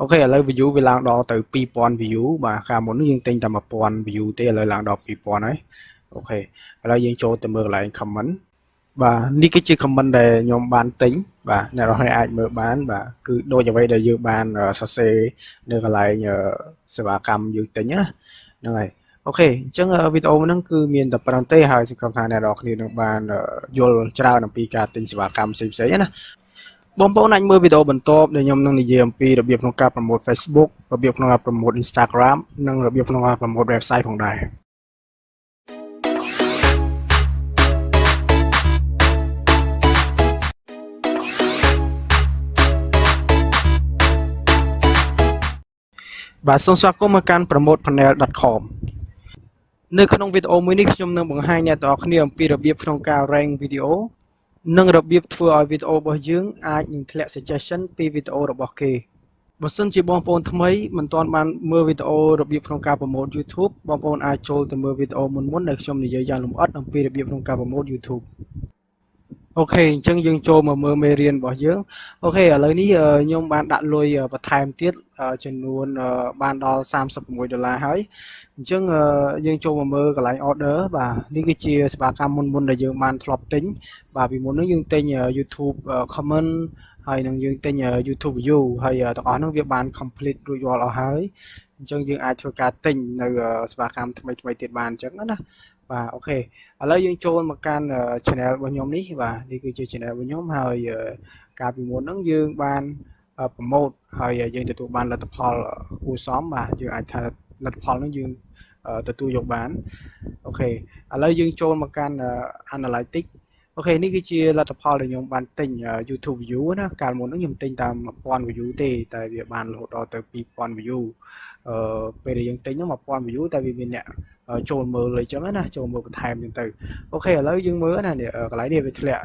អូខេឥឡូវ view វាឡើងដល់ទៅ2000 view បាទកាលមុនយើងទិញតែ1000 view ទេឥឡូវឡើងដល់2000ហើយអូខេឥឡូវយើងចូលទៅមើលកន្លែង comment បាទនេះគឺជា comment ដែលខ្ញុំបានទិញបាទអ្នកនរអាចមើលបានបាទគឺដូចអ្វីដែលយើងបានសរសេរនៅកន្លែងសេវាកម្មយើងទិញណាហ្នឹងហើយ ok chẳng video nó cứ miền tập bản tê hay sẽ còn này đó thì nó bàn vô trao nằm pi cả tình sự cam xịt xấy nhá bom bóng anh mới video bản top để nhom năng đi MP đặc biệt trong các promote Facebook đặc biệt trong các promote Instagram năng đặc biệt trong các promote websiteของđài và xong xoát có một can promote panel.com នៅក្នុងវីដេអូមួយនេះខ្ញុំនឹងបង្ហាញអ្នកទាំងអស់គ្នាអំពីរបៀបក្នុងការ rank វីដេអូនិងរបៀបធ្វើឲ្យវីដេអូរបស់យើងអាចនឹងធ្លាក់ suggestion ពីវីដេអូរបស់គេបើសិនជាបងប្អូនថ្មីមិនទាន់បានមើលវីដេអូរបៀបក្នុងការ promote YouTube បងប្អូនអាចចូលទៅមើលវីដេអូមុនដែលខ្ញុំនិយាយយ៉ាងលម្អិតអំពីរបៀបក្នុងការ promote YouTube អូខេអញ្ចឹងយើងចូលមកមើលមេរៀនរបស់យើងអូខេឥឡូវនេះខ្ញុំបានដាក់លុយបន្ថែមទៀតចំនួនបានដល់$36ហើយអញ្ចឹងយើងចូលមកមើលកន្លែង order បាទនេះគឺជាសេវាកម្មមុនដែលយើងបានធ្លាប់ទិញបាទពីមុននោះយើងទិញ YouTube comment ហើយនឹងយើងទិញ YouTube view ហើយទាំងអស់ហ្នឹងវាបាន complete រួចរាល់អស់ហើយអញ្ចឹងយើងអាចធ្វើការទិញនៅសេវាកម្មថ្មីទៀតបានអញ្ចឹងណាបាទអូខេឥឡូវយើងចូលមកកាន់ channel របស់ខ្ញុំនេះបាទនេះគឺជា channel របស់ខ្ញុំហើយកាលពីមុនហ្នឹងយើងបាន promote ហើយយើងទទួលបានលទ្ធផលគួរសមបាទយើងអាចថាលទ្ធផលហ្នឹងយើងទទួលយកបានអូខេឥឡូវយើងចូលមកកាន់ analytics អូខេនេះគឺជាលទ្ធផលដែលខ្ញុំបានទិញ YouTube view ណាកាលមុនហ្នឹងខ្ញុំទិញតាម1000 view ទេតែវាបានរហូតដល់ទៅ2000 view ពេលដែលយើងទិញហ្នឹង1000 view តែវាមានអ្នកចូលមើលអីចឹងណាចូលមើលបន្ថែមចឹងទៅអូខេឥឡូវយើងមើលណាកន្លែងនេះវាធ្លាក់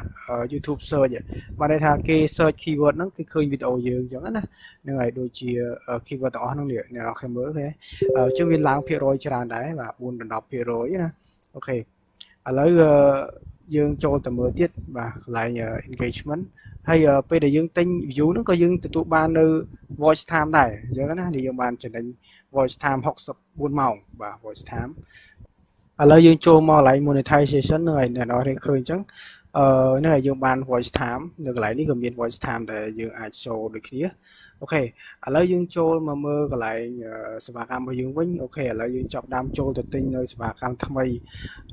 YouTube search បានន័យថាគេ search keyword ហ្នឹងគឺឃើញវីដេអូយើងចឹងណាហ្នឹងហើយដូចជា keyword ទាំងអស់ហ្នឹងអ្នកនរគ្នាមើលឃើញជឿវាឡើងភាគរយច្រើនដែរបាទ4ដល់ 10% ណាអូខេឥឡូវយើងចូលទៅមើលទៀតបាទកន្លែង engagement ហើយពេលដែលយើងទិញ view ហ្នឹងក៏យើងទទួលបាននៅ watch time ដែរអញ្ចឹងណានេះយើងបានចំណេញ watch time 64ម៉ោងបាទ watch time ឥឡូវយើងចូលមកកន្លែង monetization ហ្នឹងហើយអ្នកនរគ្នាឃើញអញ្ចឹងហ្នឹងហើយយើងបាន watch time នៅកន្លែងនេះក៏មាន watch time ដែលយើងអាចចូលដូចគ្នាអូខេឥឡូវយើងចូលមកមើលកន្លែងសេវាកម្មរបស់យើងវិញអូខេឥឡូវយើងចាប់ដើមចូលទៅទិញនៅសេវាកម្មថ្មី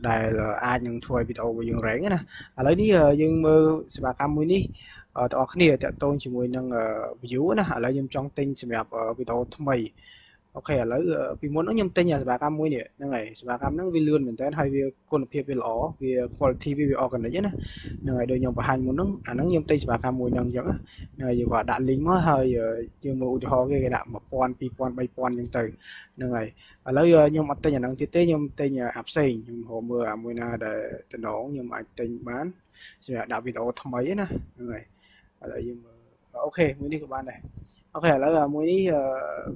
ដែលអាចនឹងធ្វើឲ្យវីដេអូរបស់យើង rank ណាឥឡូវនេះយើងមើលសេវាកម្មមួយនេះបងប្អូនគ្នាតាក់ទងជាមួយនឹង view ណាឥឡូវខ្ញុំចង់ទិញសម្រាប់វីដេអូថ្មីអូខេឥឡូវពីមុនខ្ញុំទិញសេវាកម្មមួយនេះហ្នឹងហើយសេវាកម្មហ្នឹងវាលឿនមែនតើហើយវាគុណភាពវាល្អវា quality វា organic ណាហ្នឹងហើយដូចខ្ញុំបង្ហាញមុនហ្នឹងអាហ្នឹងខ្ញុំទិញសេវាកម្មមួយហ្នឹងអញ្ចឹងហ្នឹងហើយយើងក៏ដាក់ link មកហើយយើងមើលឧទាហរណ៍គេដាក់1000 2000 3000អញ្ចឹងទៅហ្នឹងហើយឥឡូវខ្ញុំអត់ទិញអាហ្នឹងទៀតទេខ្ញុំទិញអាផ្សេងខ្ញុំហៅមើលអាមួយណាដែលតំណងខ្ញុំអាចទិញបានសម្រាប់ដាក់វីដេអូថ្មីណាហ្នឹងហើយឥឡូវយើងមើលអូខេមួយនេះក៏បានដែរអូខេឥឡូវមួយនេះ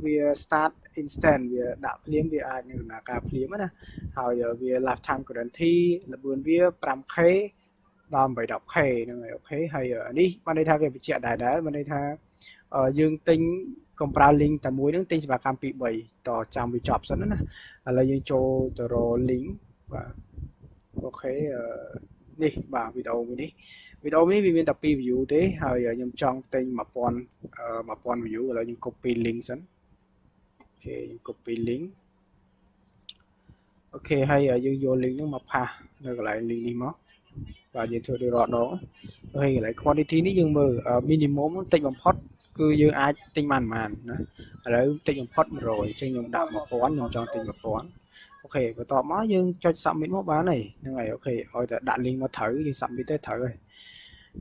វា start instant វាដាក់ភ្លាមវាអាចនឹងដំណើរការភ្លាមណាហើយវា lifetime guarantee ល្បឿនវា 5K ដល់ 810K ហ្នឹងហើយអូខេហើយនេះបានន័យថាវាបញ្ជាក់ដែរបានន័យថាយើងទិញកុំប្រើ link តែមួយហ្នឹងទិញសេវាកម្ម 2-3 តចាំវាចប់សិនណាឥឡូវយើងចូលទៅរក link បាទអូខេនេះបាទវីដេអូមួយនេះវីដេអូនេះវាមានតែ2 view ទេហើយខ្ញុំចង់ទិញ1000 view ឥឡូវខ្ញុំ copy link សិនអូខេខ្ញុំ copy link អូខេហើយយើងយក link ហ្នឹងមកផាសនៅកន្លែង link នេះមកបាទយើងធ្វើដូចរាល់ដងហើយកន្លែង quantity នេះយើងមើល minimum តិចបំផុតគឺយើងអាចទិញបានណាឥឡូវតិចបំផុត100អញ្ចឹងខ្ញុំដាក់1000ខ្ញុំចង់ទិញ1000អូខេបន្ទាប់មកយើងចុច submit មកបានហើយហ្នឹងហើយអូខេឲ្យតែដាក់ link មកត្រូវយើង submit ទៅត្រូវហើយ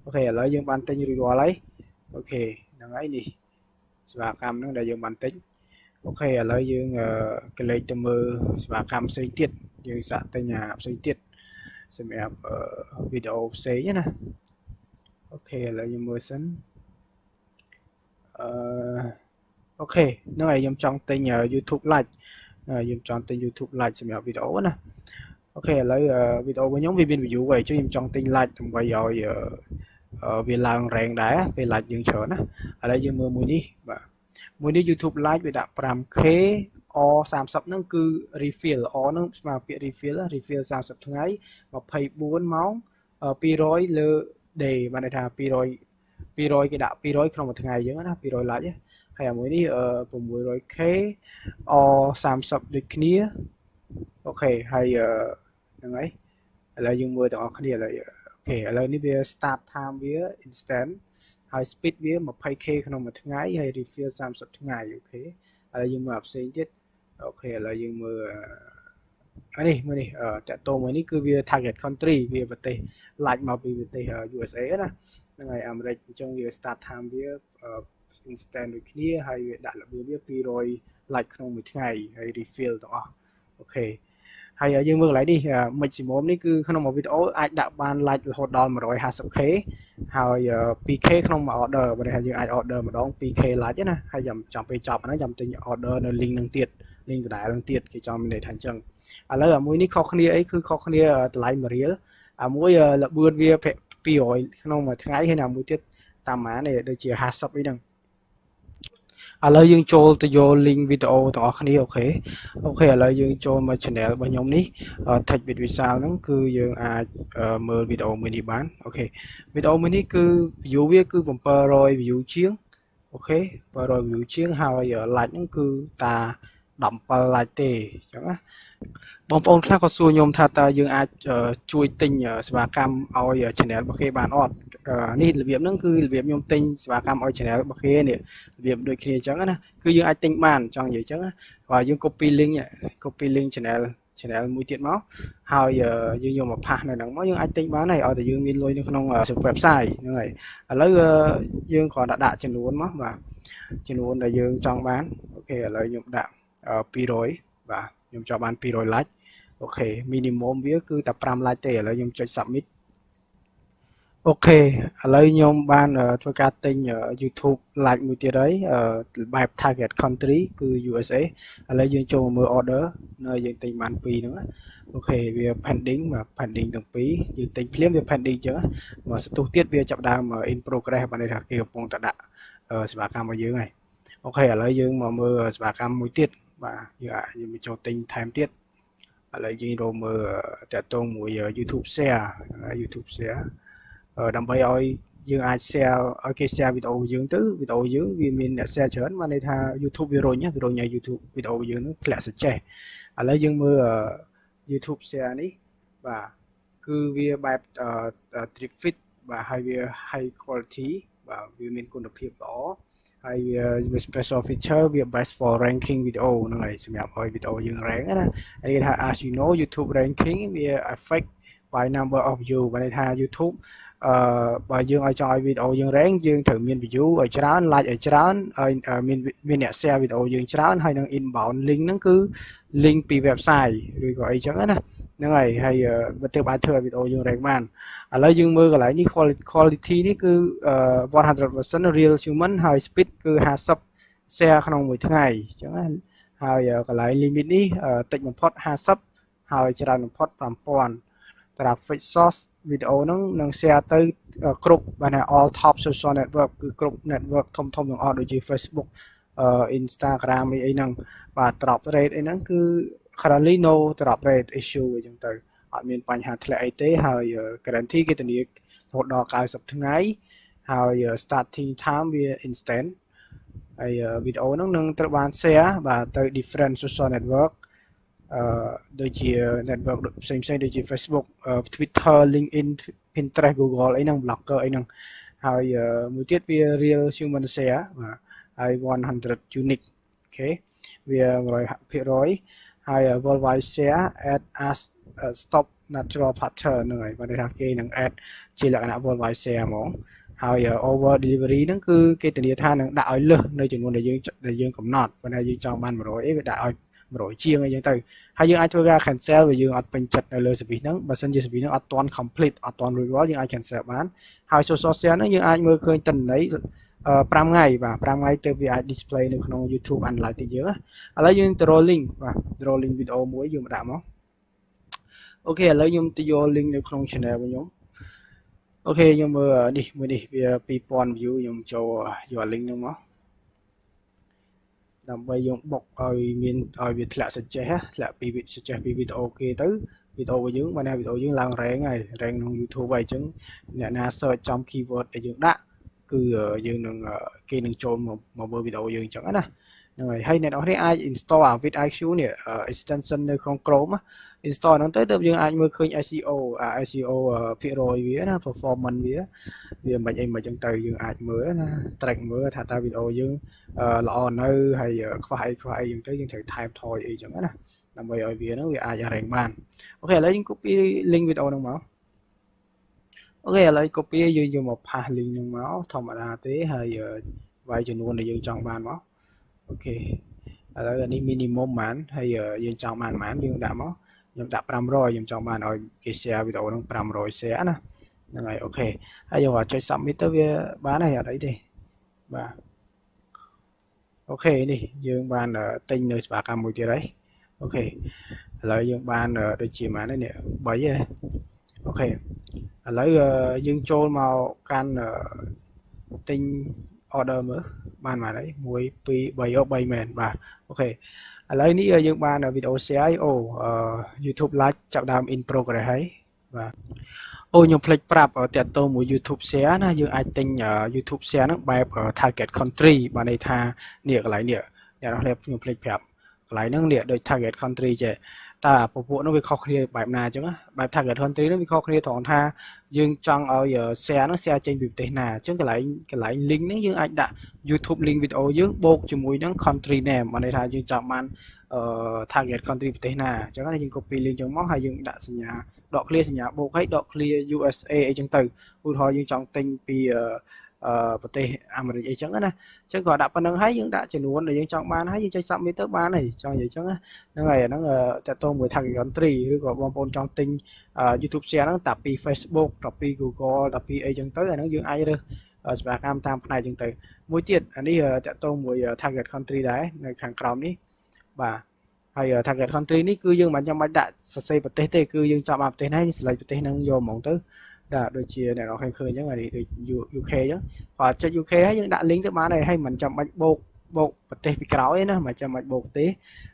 អូខេឥឡូវយើងបានទិញរួចរាល់ហើយអូខេហ្នឹងហើយនេះសេវាកម្មហ្នឹងដែលយើងបានទិញអូខេឥឡូវយើងក្លែកទៅមើលសេវាកម្មផ្សេងទៀតយើងសាកទិញអាផ្សេងទៀតសម្រាប់វីដេអូផ្សេងណាអូខេឥឡូវយើងមើលសិនអូខេហ្នឹងហើយខ្ញុំចង់ទិញ YouTube Lite ខ្ញុំចង់ទិញ YouTube Lite សម្រាប់វីដេអូណាអូខេឥឡូវវីដេអូរបស់ខ្ញុំវាមាន view ហើយខ្ញុំចង់ទិញ Lite ដើម្បីឲ្យវាឡើង rank ដែរពេល Lite យើងច្រើនណាឥឡូវយើងមើលមួយនេះបាទមួយនេះ YouTube Lite វាដាក់ 5K or 30ហ្នឹងគឺ refill or ហ្នឹងស្មើពាក្យ refill 30ថ្ងៃ24ម៉ោង200លើ day បានន័យថា200គេដាក់200ក្នុងមួយថ្ងៃអញ្ចឹងណា200 like ហើយមួយនេះ 600K or 30ដូចគ្នា ok hayហ្នឹងហើយឥឡូវយើងមើលទាំងអស់គ្នាឥឡូវអូខេឥឡូវនេះវា start time វា instant ហើយ speed វា 20k ក្នុងមួយថ្ងៃហើយ refill 30ថ្ងៃអូខេឥឡូវយើងមើលផ្សេងទៀតអូខេឥឡូវយើងមើលនេះមើលនេះតាក់ទងមួយនេះគឺវា target country វាប្រទេស like មកពីប្រទេស USA ណាហ្នឹងហើយអាមេរិកអញ្ចឹងវា start time វា instant ដូចគ្នាហើយវាដាក់ល្បឿនវា200 like ក្នុងមួយថ្ងៃហើយ refill ទាំងអស់អូខេហើយយើងមើលកន្លែងនេះ maximum នេះគឺក្នុងមួយវីដេអូអាចដាក់បាន like រហូតដល់ 150k ហើយ 2k ក្នុងមួយ order បើថាយើងអាច order ម្ដង 2k like ណាហើយចាំពេលចប់ហ្នឹងចាំទិញ order នៅ link ហ្នឹងទៀត link ដដែលហ្នឹងទៀតគេចង់មានន័យថាអញ្ចឹងឥឡូវអាមួយនេះខុសគ្នាអីគឺខុសគ្នាតម្លៃ1រៀលអាមួយល្បឿនវា200ក្នុងមួយថ្ងៃហើយអាមួយទៀតតាមម៉ាននេះដូចជា50អីហ្នឹងឥឡូវយើងចូលទៅយក link វីដេអូទាំងអស់គ្នាអូខេឥឡូវយើងចូលមក channel របស់ខ្ញុំនេះ Tech with Vishal ហ្នឹងគឺយើងអាចមើលវីដេអូមួយនេះបានអូខេវីដេអូមួយនេះគឺ view វាគឺ700 view ជាងអូខេ700 view ជាងហើយ like ហ្នឹងគឺតា17 like ទេអញ្ចឹងណាបងប្អូនខ្លះក៏សួរខ្ញុំថាតើយើងអាចជួយទិញសេវាកម្មឲ្យ channel របស់គេបានអត់នេះរបៀបហ្នឹងគឺរបៀបខ្ញុំទិញសេវាកម្មឲ្យ channel របស់គេនេះរបៀបដូចគ្នាអញ្ចឹងណាគឺយើងអាចទិញបានចង់និយាយអញ្ចឹងណាបាទយើង copy link channel មួយទៀតមកហើយយើងយកមកផាសនៅហ្នឹងមកយើងអាចទិញបានហើយឲ្យតែយើងមានលុយនៅក្នុង website ហ្នឹងហើយឥឡូវយើងគ្រាន់តែដាក់ចំនួនមកបាទចំនួនដែលយើងចង់បានអូខេឥឡូវខ្ញុំដាក់200បាទខ្ញុំចង់បាន200 like អូខេ minimum វាគឺតែ5 like ទេឥឡូវខ្ញុំចុច submit អូខេឥឡូវខ្ញុំបានធ្វើការទិញ YouTube like មួយទៀតហើយបែប target country គឺ USA ឥឡូវយើងចូលមកមើល order នៅយើងទិញបាន2ហ្នឹងអូខេវា pending បាទ pending ទាំងពីរយើងទិញភ្លាមវា pending អញ្ចឹងមកសន្ទុះទៀតវាចាប់ដើម in progress បានន័យថាគេកំពុងតែដាក់សេវាកម្មរបស់យើងហើយអូខេឥឡូវយើងមកមើលសេវាកម្មមួយទៀតបាទយើងមកចូលទិញថែមទៀតឥឡូវយើងរកមើលតាក់ទងមួយ YouTube share ដើម្បីឲ្យយើងអាច share ឲ្យគេ share វីដេអូយើងទៅវីដេអូយើងវាមានអ្នក share ច្រើនបានន័យថា YouTube វារុញឲ្យ YouTube វីដេអូយើងនឹងធ្លាក់ suggest ឥឡូវយើងមើល YouTube share នេះបាទគឺវាបែប trip fit បាទហើយវា high quality បាទវាមានគុណភាពល្អហើយវា special feature វា best for ranking video ហ្នឹងហើយសម្រាប់ឲ្យវីដេអូយើង rank ណាហើយគេថា as you know YouTube ranking វា affect by number of view បានន័យថា YouTube បើយើងឲ្យចង់ឲ្យវីដេអូយើង rank យើងត្រូវមាន view ឲ្យច្រើន like ឲ្យច្រើនឲ្យមានអ្នក share វីដេអូយើងច្រើនហើយនឹង inbound link ហ្នឹងគឺ link ពី website ឬក៏អីចឹងណាហ្នឹងហើយវាទើបអាចធ្វើឲ្យវីដេអូយើង rank បានឥឡូវយើងមើលកន្លែងនេះ quality នេះគឺ100% real human ហើយ speed គឺ50 share ក្នុងមួយថ្ងៃអញ្ចឹងណាហើយកន្លែង limit នេះតិចបំផុត50ហើយច្រើនបំផុត5000 traffic source វីដេអូហ្នឹងនឹង share ទៅគ្រប់បានថា all top social network គឺគ្រប់ network ធំទាំងអស់ដូចជា Facebook Instagram អីហ្នឹងបាទ drop rate អីហ្នឹងគឺ currently no drop rate issue អញ្ចឹងទៅអត់មានបញ្ហាធ្លាក់អីទេហើយ guarantee គេធានារហូតដល់90ថ្ងៃហើយ starting time វា instant ហើយវីដេអូហ្នឹងនឹងត្រូវបាន share បាទទៅ different social network ដូចជា network ផ្សេងដូចជា Facebook Twitter LinkedIn Pinterest Google អីហ្នឹង blogger អីហ្នឹងហើយមួយទៀតវា real human share បាទហើយ100 unique អូខេវា100%ហើយ worldwide share add as stop natural pattern ហ្នឹងហើយបានន័យថាគេនឹង add ជាលក្ខណៈ worldwide share ហ្មងហើយ over delivery ហ្នឹងគឺគេធានាថានឹងដាក់ឲ្យលើសនៅចំនួនដែលយើងកំណត់បើថាយើងចង់បាន100អីវាដាក់ឲ្យ100ជាងអីចឹងទៅហើយយើងអាចធ្វើការ cancel បើយើងអត់ពេញចិត្តនៅលើ service ហ្នឹងបើសិនជា service ហ្នឹងអត់ទាន់ complete អត់ទាន់រួចរាល់យើងអាច cancel បានហើយ social share ហ្នឹងយើងអាចមើលឃើញទិន្នន័យ5ថ្ងៃបាទ5ថ្ងៃទៅវាអាច display នៅក្នុង YouTube Analytics យើងឥឡូវយើងទៅ draw link បាទ draw link វីដេអូមួយយើងមកដាក់មកអូខេឥឡូវខ្ញុំទៅយក link នៅក្នុង channel របស់ខ្ញុំអូខេខ្ញុំមើលនេះមួយនេះវា2000 view ខ្ញុំចូលយក link ហ្នឹងមកដើម្បីយើងបុកឲ្យមានឲ្យវាធ្លាក់ suggest ធ្លាក់ពី suggest ពីវីដេអូគេទៅវីដេអូរបស់យើងបានថាវីដេអូយើងឡើង rank ហើយ rank ក្នុង YouTube ហើយអញ្ចឹងអ្នកណា search ចំ keyword ដែលយើងដាក់គឺយើងនឹងគេនឹងចូលមកមើលវីដេអូយើងអញ្ចឹងណា rồi hay này nó thấy ai install vidIQ nè extension nơi trong Chrome á install nó tới được dương ai mới khơi SEO phía rồi vía nó performance vía vì mình em mà chân từ dương ai mới track mới thả ta video dương lọ nơi hay phải dương tới dương thử time thôi ý chẳng nè làm vậy ở vía nó vì ai ra rèn bàn ok lấy những copy link video đâu mà ok lấy copy dương một pha link nhưng máu thông mà thế hay vài chừng luôn để dương chọn bàn máu ok ở đây minimum màn hay dương chọn màn dương đã máu dương đã 500 dương chọn màn rồi cái share video nó 500 share nè rồi ok hay giờ chơi submit tới bán này ở đấy đi và ok đi dương bàn ở tinh nơi và cầm một tia đấy ok lấy dương bàn ở đây chỉ mà đấy nè 7 ok lấy dương trôn màu can tinh order mới bàn mà đấy muối pi 7 mền và ok lấy ní dương bàn ở video CIO YouTube live chào đàm in progress ấy vàខ្ញុំភ្លេចប្រាប់តាក់ទងមួយ YouTube share ណាយើងអាចទិញ YouTube share ហ្នឹងបែប target country បានន័យថានេះកន្លែងនេះអ្នកនរខ្ញុំភ្លេចប្រាប់កន្លែងហ្នឹងនេះដូច target country ចេះតើពពួកនោះវាខុសគ្នាបែបណាអញ្ចឹងបែប target country ហ្នឹងវាខុសគ្នាត្រង់ថាយើងចង់ឲ្យ share ហ្នឹង share ចេញពីប្រទេសណាអញ្ចឹងកន្លែង link ហ្នឹងយើងអាចដាក់ YouTube link video យើងបូកជាមួយនឹង country name បានន័យថាយើងចង់បានtarget country ប្រទេសណាអញ្ចឹងយើង copy link ចឹងមកហើយយើងដាក់សញ្ញាដក clear សញ្ញាបូកហើយដក clear USA អីចឹងទៅឧទាហរណ៍យើងចង់ទិញពីប្រទេសអាមេរិកអីចឹងណាអញ្ចឹងក៏ដាក់ប៉ុណ្្នឹងហើយយើងដាក់ចំនួនដែលយើងចង់បានហើយយើងចុច submit ទៅបានហើយចង់និយាយចឹងហ្នឹងហើយអាហ្នឹងតើតមួយ target country ឬក៏បងប្អូនចង់ទិញ YouTube share ហ្នឹងតាពី Facebook តាពី Google តាពីអីចឹងទៅអាហ្នឹងយើងអាចរើសសេវាកម្មតាមផ្នែកចឹងទៅមួយទៀតអានេះតើតមួយ target country ដែរនៅខាងក្រោមនេះបាទហើយ target country នេះគឺយើងមិនចាំបាច់ដាក់សរសេរប្រទេសទេគឺយើងចង់បានប្រទេសណាយើង select ប្រទេសហ្នឹងយកហ្មងទៅដាក់ដូចជាអ្នកនរឃើញអញ្ចឹងហើយដូច UK អញ្ចឹងគាត់ចុច UK ហើយយើងដាក់ link ទៅបានហើយមិនចាំបាច់បូកប្រទេសពីក្រោយណាមិនចាំបាច់បូកទេ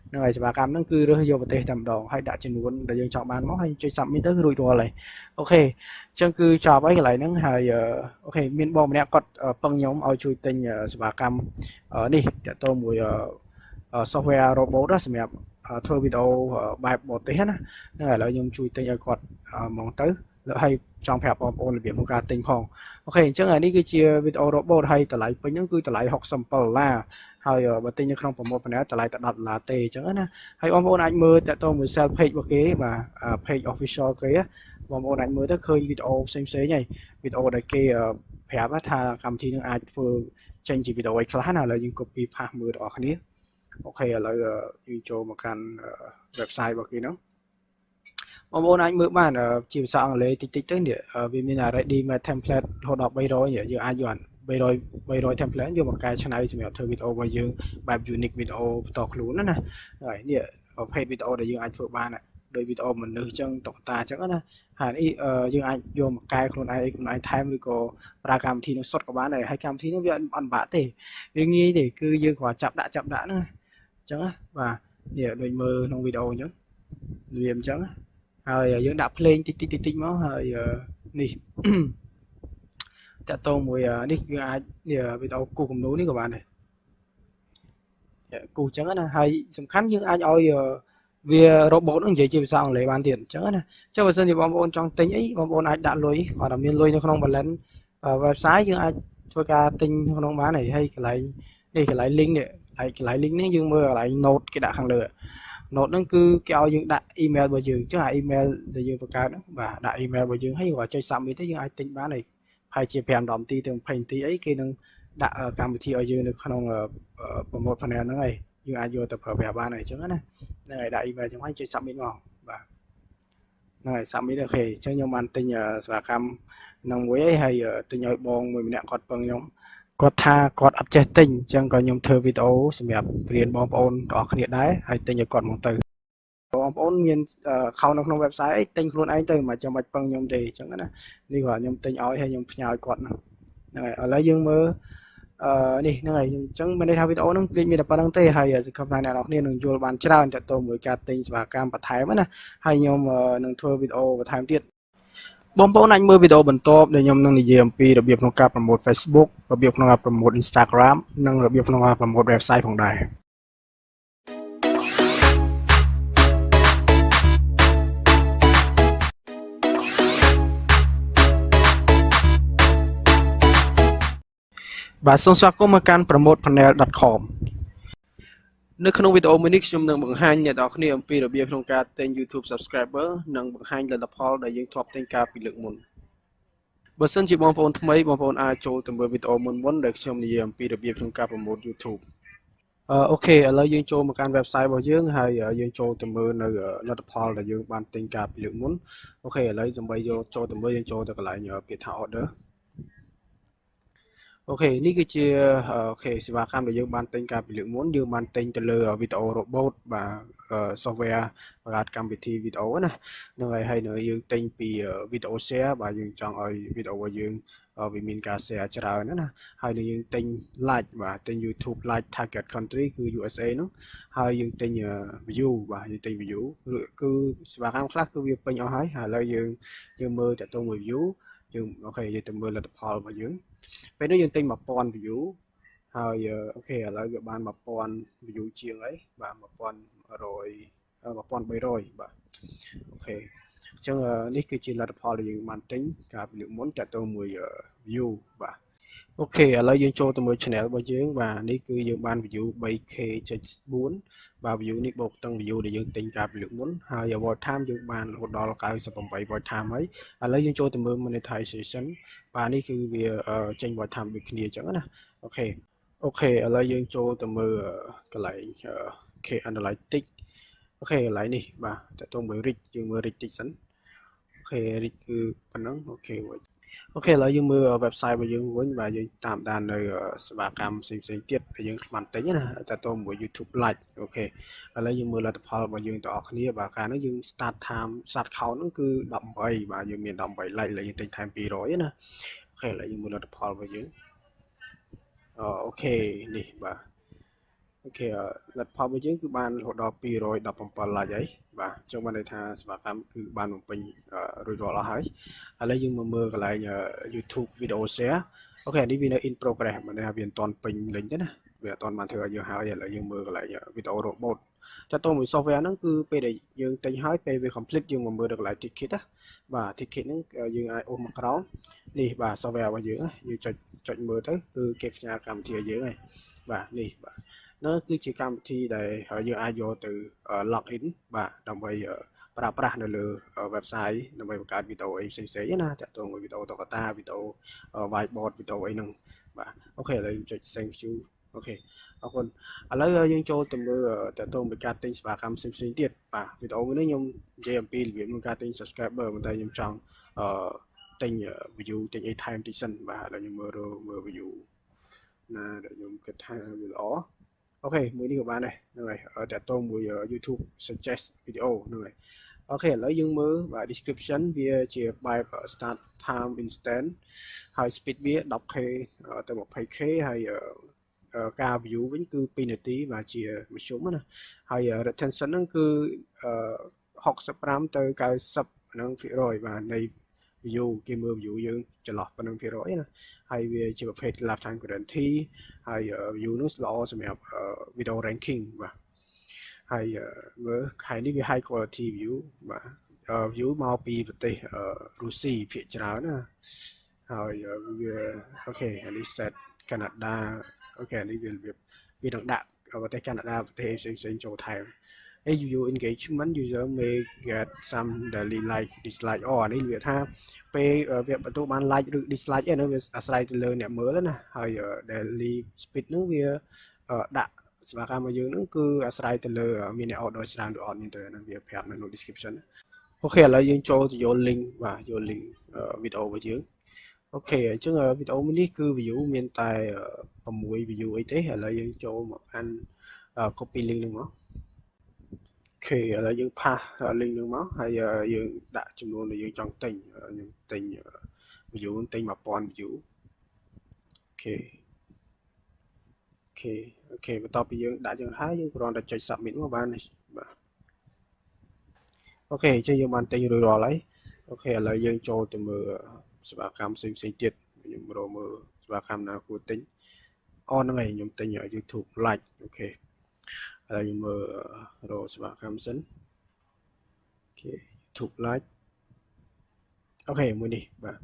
ហ្នឹងហើយសេវាកម្មហ្នឹងគឺរើសយកប្រទេសតែម្ដងហើយដាក់ចំនួនដែលយើងចង់បានមកហើយចុច submit ទៅរួចរាល់ហើយអូខេអញ្ចឹងគឺចប់ហើយកន្លែងហ្នឹងហើយអូខេមានបងម្នាក់គាត់ពឹងខ្ញុំឲ្យជួយទិញសេវាកម្មនេះតើតមួយ software robot សម្រាប់ធ្វើវីដេអូបែបបរទេសណាហ្នឹងឥឡូវខ្ញុំជួយទិញឲ្យគាត់ហ្មងទៅហើយចង់ប្រាប់បងប្អូនរបៀបក្នុងការទិញផងអូខេអញ្ចឹងនេះគឺជាវីដេអូ robot ហើយតម្លៃពេញហ្នឹងគឺតម្លៃ$67ហើយបើទិញនៅក្នុងប្រម៉ូទប៉ុណ្ណេះតម្លៃតែ$10ទេអញ្ចឹងណាហើយបងប្អូនអាចមើលតាក់ទងមួយ sell page របស់គេបាទ page official គេបងប្អូនអាចមើលទៅឃើញវីដេអូផ្សេងៗហើយវីដេអូដែលគេប្រាប់ថាកម្មវិធីនឹងអាចធ្វើចេញជាវីដេអូឲ្យខ្លះណាឥឡូវយើង copy paste មើលបងប្អូនគ្នាអូខេឥឡូវយើងចូលមកកាន់ website របស់គេហ្នឹងបងប្អូនអាចមើលបានជាភាសាអង់គ្លេសតិចទៅនេះវាមាន ready made template រហូតដល់300យើងអាចយក300 template យកមកកែច្នៃសម្រាប់ធ្វើវីដេអូរបស់យើងបែប unique video បន្តខ្លួនណាហើយនេះប្រភេទវីដេអូដែលយើងអាចធ្វើបានដោយវីដេអូមនុស្សអញ្ចឹងតុក្កតាអញ្ចឹងណាហើយនេះយើងអាចយកមកកែខ្លួនឯងថែមឬក៏ប្រើកម្មវិធីនោះសុទ្ធក៏បានដែរហើយកម្មវិធីនោះវាអត់ពិបាកទេវាងាយទេគឺយើងគ្រាន់ចាប់ដាក់ហ្នឹងអញ្ចឹងណាបាទនេះដូចមើលក្នុងវីដេអូអញ្ចឹងវាអញ្ចឹងហើយយើងដាក់ភ្លេងតិចមកហើយនេះតាក់ទងមួយនេះយើងអាចវីដេអូគូគំនូនេះក៏បានដែរគូអញ្ចឹងណាហើយសំខាន់យើងអាចឲ្យវា robot នឹងនិយាយជាភាសាអង់គ្លេសបានទៀតអញ្ចឹងណាចុះបើសិនជាបងប្អូនចង់ទិញអីបងប្អូនអាចដាក់លុយគាត់តែមានលុយនៅក្នុង balance website យើងអាចធ្វើការទិញក្នុងបានហើយកន្លែងនេះកន្លែង link នេះហើយកន្លែង link នេះយើងមើលកន្លែង note គេដាក់ខាងលើ note ហ្នឹងគឺគេឲ្យយើងដាក់ email របស់យើងអញ្ចឹងអា email ដែលយើងបង្កើតហ្នឹងបាទដាក់ email របស់យើងហើយគាត់ចុច submit ទៅយើងអាចទិញបានហើយហើយជា5 10នាទីទៅ20នាទីអីគេនឹងដាក់កម្មវិធីឲ្យយើងនៅក្នុង promote panel ហ្នឹងហើយយើងអាចយកទៅប្រើប្រាស់បានហើយអញ្ចឹងណាហ្នឹងហើយដាក់ email ចឹងហើយចុច submit មកបាទហ្នឹងហើយ submit អូខេអញ្ចឹងខ្ញុំបានទិញសេវាកម្មហ្នឹងមួយហើយទិញឲ្យបងមួយម្នាក់គាត់ពឹងខ្ញុំគាត់ថាគាត់អត់ចេះទិញអញ្ចឹងក៏ខ្ញុំធ្វើវីដេអូសម្រាប់រៀនបងប្អូនទាំងអស់គ្នាដែរហើយទិញឲ្យគាត់មកទៅបងប្អូនមានខោនៅក្នុង website អីទិញខ្លួនឯងទៅមិនចាំបាច់ពឹងខ្ញុំទេអញ្ចឹងណានេះគាត់ខ្ញុំទិញឲ្យហើយខ្ញុំផ្ញើឲ្យគាត់ហ្នឹងហើយឥឡូវយើងមើលនេះហ្នឹងហើយអញ្ចឹងមានន័យថាវីដេអូហ្នឹងមានតែប៉ុណ្្នឹងទេហើយសង្ឃឹមថាអ្នកនរគ្នានឹងយល់បានច្រើនទាក់ទងមួយការទិញសេវាកម្មបន្ថែមណាហើយខ្ញុំនឹងធ្វើវីដេអូបន្ថែមទៀតបងប្អូនអាចមើលវីដេអូបន្ទាប់ដែលខ្ញុំនឹងនិយាយអំពីរបៀបក្នុងការប្រម៉ូទ Facebook របៀបក្នុងការប្រម៉ូទ Instagram និងរបៀបក្នុងការប្រម៉ូទ website ផងដែរ បាទសូមស្វាគមន៍មកកាន់ promotepanel.com នៅក្នុងវីដេអូមួយនេះខ្ញុំនឹងបង្ហាញអ្នកនរគ្នាអំពីរបៀបក្នុងការទិញ YouTube Subscriber និងបង្ហាញលទ្ធផលដែលយើងធ្លាប់ទិញកាលពីលើកមុនបើសិនជាបងប្អូនថ្មីបងប្អូនអាចចូលទៅមើលវីដេអូមុនដែលខ្ញុំនិយាយអំពីរបៀបក្នុងការ promote YouTube អូខេឥឡូវយើងចូលមកកាន់ website របស់យើងហើយយើងចូលទៅមើលនៅលទ្ធផលដែលយើងបានទិញកាលពីលើកមុនអូខេឥឡូវដើម្បីយកចូលទៅមើលយើងចូលទៅកន្លែងពាក្យថា order អូខេនេះគឺជាអូខេសេវាកម្មដែលយើងបានទិញកាលពីលើកមុនយើងបានទិញទៅលើវីដេអូ robot បាទ software បង្កើតកម្មវិធីវីដេអូណាហ្នឹងហើយនៅយើងទិញពីវីដេអូ share បាទយើងចង់ឲ្យវីដេអូរបស់យើងវាមានការ share ច្រើនណាហើយនៅយើងទិញ like បាទទិញ YouTube like target country គឺ USA នោះហើយយើងទិញ view បាទយើងទិញ view គឺសេវាកម្មខ្លះគឺវាពេញអស់ហើយឥឡូវយើងមើលតទៅមួយ view យើងអូខេយើងទៅមើលលទ្ធផលរបស់យើងពេលនេះយើងទិញ 1000 view ហើយអូខេឥឡូវវាបាន 1000 view ជាងហើយបាទ1300បាទអូខេអញ្ចឹងនេះគឺជាលទ្ធផលដែលយើងបានទិញកាលពីលើកមុនតទៅមួយ view បាទអូខេឥឡូវយើងចូលទៅមើល channel របស់យើងបាទនេះគឺយើងបាន view 3k.4 បាទ view នេះបូកទាំង view ដែលយើងទិញកាលពីលើកមុនហើយ watch time យើងបានរហូតដល់98 watch time ហើយឥឡូវយើងចូលទៅមើល monetization បាទនេះគឺវាចេញ watch time ដូចគ្នាអញ្ចឹងណាអូខេឥឡូវយើងចូលទៅមើលកន្លែង K analytics អូខេកន្លែងនេះបាទតើតើមើល reach យើងមើល reach តិចសិនអូខេ reach គឺប៉ុណ្ណឹងអូខេឥឡូវយើងមើល website របស់យើងវិញបាទយើងតាមដាននៅសេវាកម្មផ្សេងទៀតដែលយើងបានទិញណាតើតើមួយ YouTube Lite អូខេឥឡូវយើងមើលលទ្ធផលរបស់យើងទាំងអស់គ្នាបាទកាលនោះយើង start count ហ្នឹងគឺ18បាទយើងមាន18 like ឥឡូវយើងទិញថែម200ណាអូខេឥឡូវយើងមើលលទ្ធផលរបស់យើងអូខេនេះបាទអូខេលទ្ធផលរបស់យើងគឺបានរហូតដល់217 like ហើយបាទអញ្ចឹងបានន័យថាសេវាកម្មគឺបានបំពេញរួចរាល់អស់ហើយឥឡូវយើងមកមើលកន្លែង YouTube video share អូខេនេះវានៅ in progress មិនថាវាមិនទាន់ពេញលេញទេណាវាអត់ទាន់បានធ្វើឲ្យយើងហើយឥឡូវយើងមើលកន្លែង video robot តែតោះមួយ software ហ្នឹងគឺពេលដែលយើងទិញហើយពេលវា complete យើងមកមើលនៅកន្លែង ticket ណាបាទ ticket ហ្នឹងយើងអាចអូសមកក្រោមនេះបាទ software របស់យើងយើងចុចមើលទៅគឺគេផ្ញើកម្មវិធីឲ្យយើងហើយបាទនេះបាទនោះគឺជាកម្មវិធីដែលយើងអាចយកទៅ log in បាទដើម្បីប្រើប្រាស់នៅលើ website ដើម្បីបង្កើតវីដេអូអីផ្សេងៗណាតាក់ទងមួយវីដេអូតុក្កតាវីដេអូ whiteboard វីដេអូអីហ្នឹងបាទអូខេឥឡូវចុច thank you អូខេអរគុណឥឡូវយើងចូលទៅមើលតាក់ទងពីការទិញសេវាកម្មផ្សេងៗទៀតបាទវីដេអូមួយនេះខ្ញុំនិយាយអំពីរបៀបក្នុងការទិញ subscriber ប៉ុន្តែខ្ញុំចង់ទិញ view ទិញអីថែមតិចសិនបាទឥឡូវខ្ញុំមើល view ណាដែលខ្ញុំគិតថាវាល្អអូខេមួយនេះក៏បានដែរហ្នឹងហើយតាក់ទងមួយ YouTube suggest video ហ្នឹងហើយអូខេឥឡូវយើងមើលបាទ description វាជាបែប start time instant ហើយ speed វា 10k ទៅ 20k ហើយការ view វិញគឺ2នាទីបាទជាមធ្យមណាហើយ retention ហ្នឹងគឺ65ទៅ90ហ្នឹងភាគរយបាទនៃ view គេមើល view យើងចន្លោះប៉ុណ្ណឹងភាគរយណាហើយវាជាប្រភេទ lifetime guarantee ហើយ view នោះល្អសម្រាប់ video ranking បាទហើយមើលខែនេះវា high quality view បាទ view មកពីប្រទេសរុស្ស៊ីភាគច្រើនណាហើយវាអូខេអានេះ set Canada អូខេអានេះវានឹងដាក់ប្រទេស Canada ប្រទេសផ្សេងចូលថែមview engagement user may get some daily like dislike អានេះវាថាពេលវាបន្ទោបាន like ឬ dislike ហ្នឹងវាអាស្រ័យទៅលើអ្នកមើលណាហើយ daily speed ហ្នឹងវាដាក់សេវាកម្មរបស់យើងហ្នឹងគឺអាស្រ័យទៅលើមានអ្នក order ច្រើនឬអត់មានទៅហ្នឹងវាប្រាប់នៅ description អូខេឥឡូវយើងចូលទៅយក link បាទយក link វីដេអូរបស់យើងអូខេអញ្ចឹងវីដេអូមួយនេះគឺ view មានតែ6 view អីទេឥឡូវយើងចូលមកអាន copy link ហ្នឹងមកអូខេឥឡូវយើងផាស link ហ្នឹងមកហើយយើងដាក់ចំនួនដែលយើងចង់ទិញខ្ញុំទិញ view ទិញ 1000 view អូខេបន្ទាប់ពីយើងដាក់ចឹងហើយយើងគ្រាន់តែចុច submit មកបានបាទអូខេអញ្ចឹងយើងបានទិញរួចរាល់ហើយអូខេឥឡូវយើងចូលទៅមើលសេវាកម្មផ្សេងទៀតខ្ញុំរកមើលសេវាកម្មណាគួរទិញហ្នឹងហើយខ្ញុំទិញ YouTube Lite អូខេឥឡូវខ្ញុំមើលរកសេវាកម្មសិនអូខេ YouTube Lite អូខេមួយនេះបាទ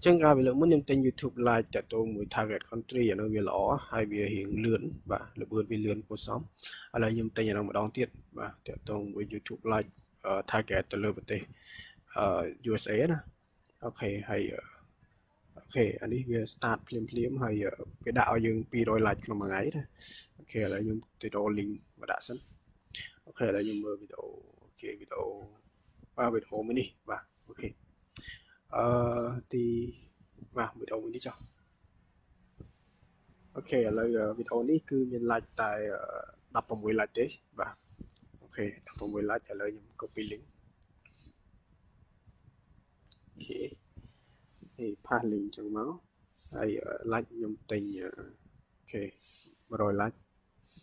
Chẳng qua vì lượng muốn nhầm tên YouTube like tại tôi mùi target country ở nơi vì lõ hay vì hiện lươn và lực bươn vì lươn của xóm ở đây nhầm tên nhà nó đón tiết và tại tôi mùi YouTube like target từ lưu bật USA nè ok hay ok anh ấy về start phim hay cái đạo dương pi đôi like trong một ngày đó ok là nhầm từ đồ link và đã sẵn ok là nhầm mơ video ok video video mini và ok thì và video mình đi cho ok là video này cứ mình like tại đọc vào mũi like đấy và ok đọc vào mũi like trả lời những copy link ok thì pha link trong máu hay like nhầm tình ok rồi like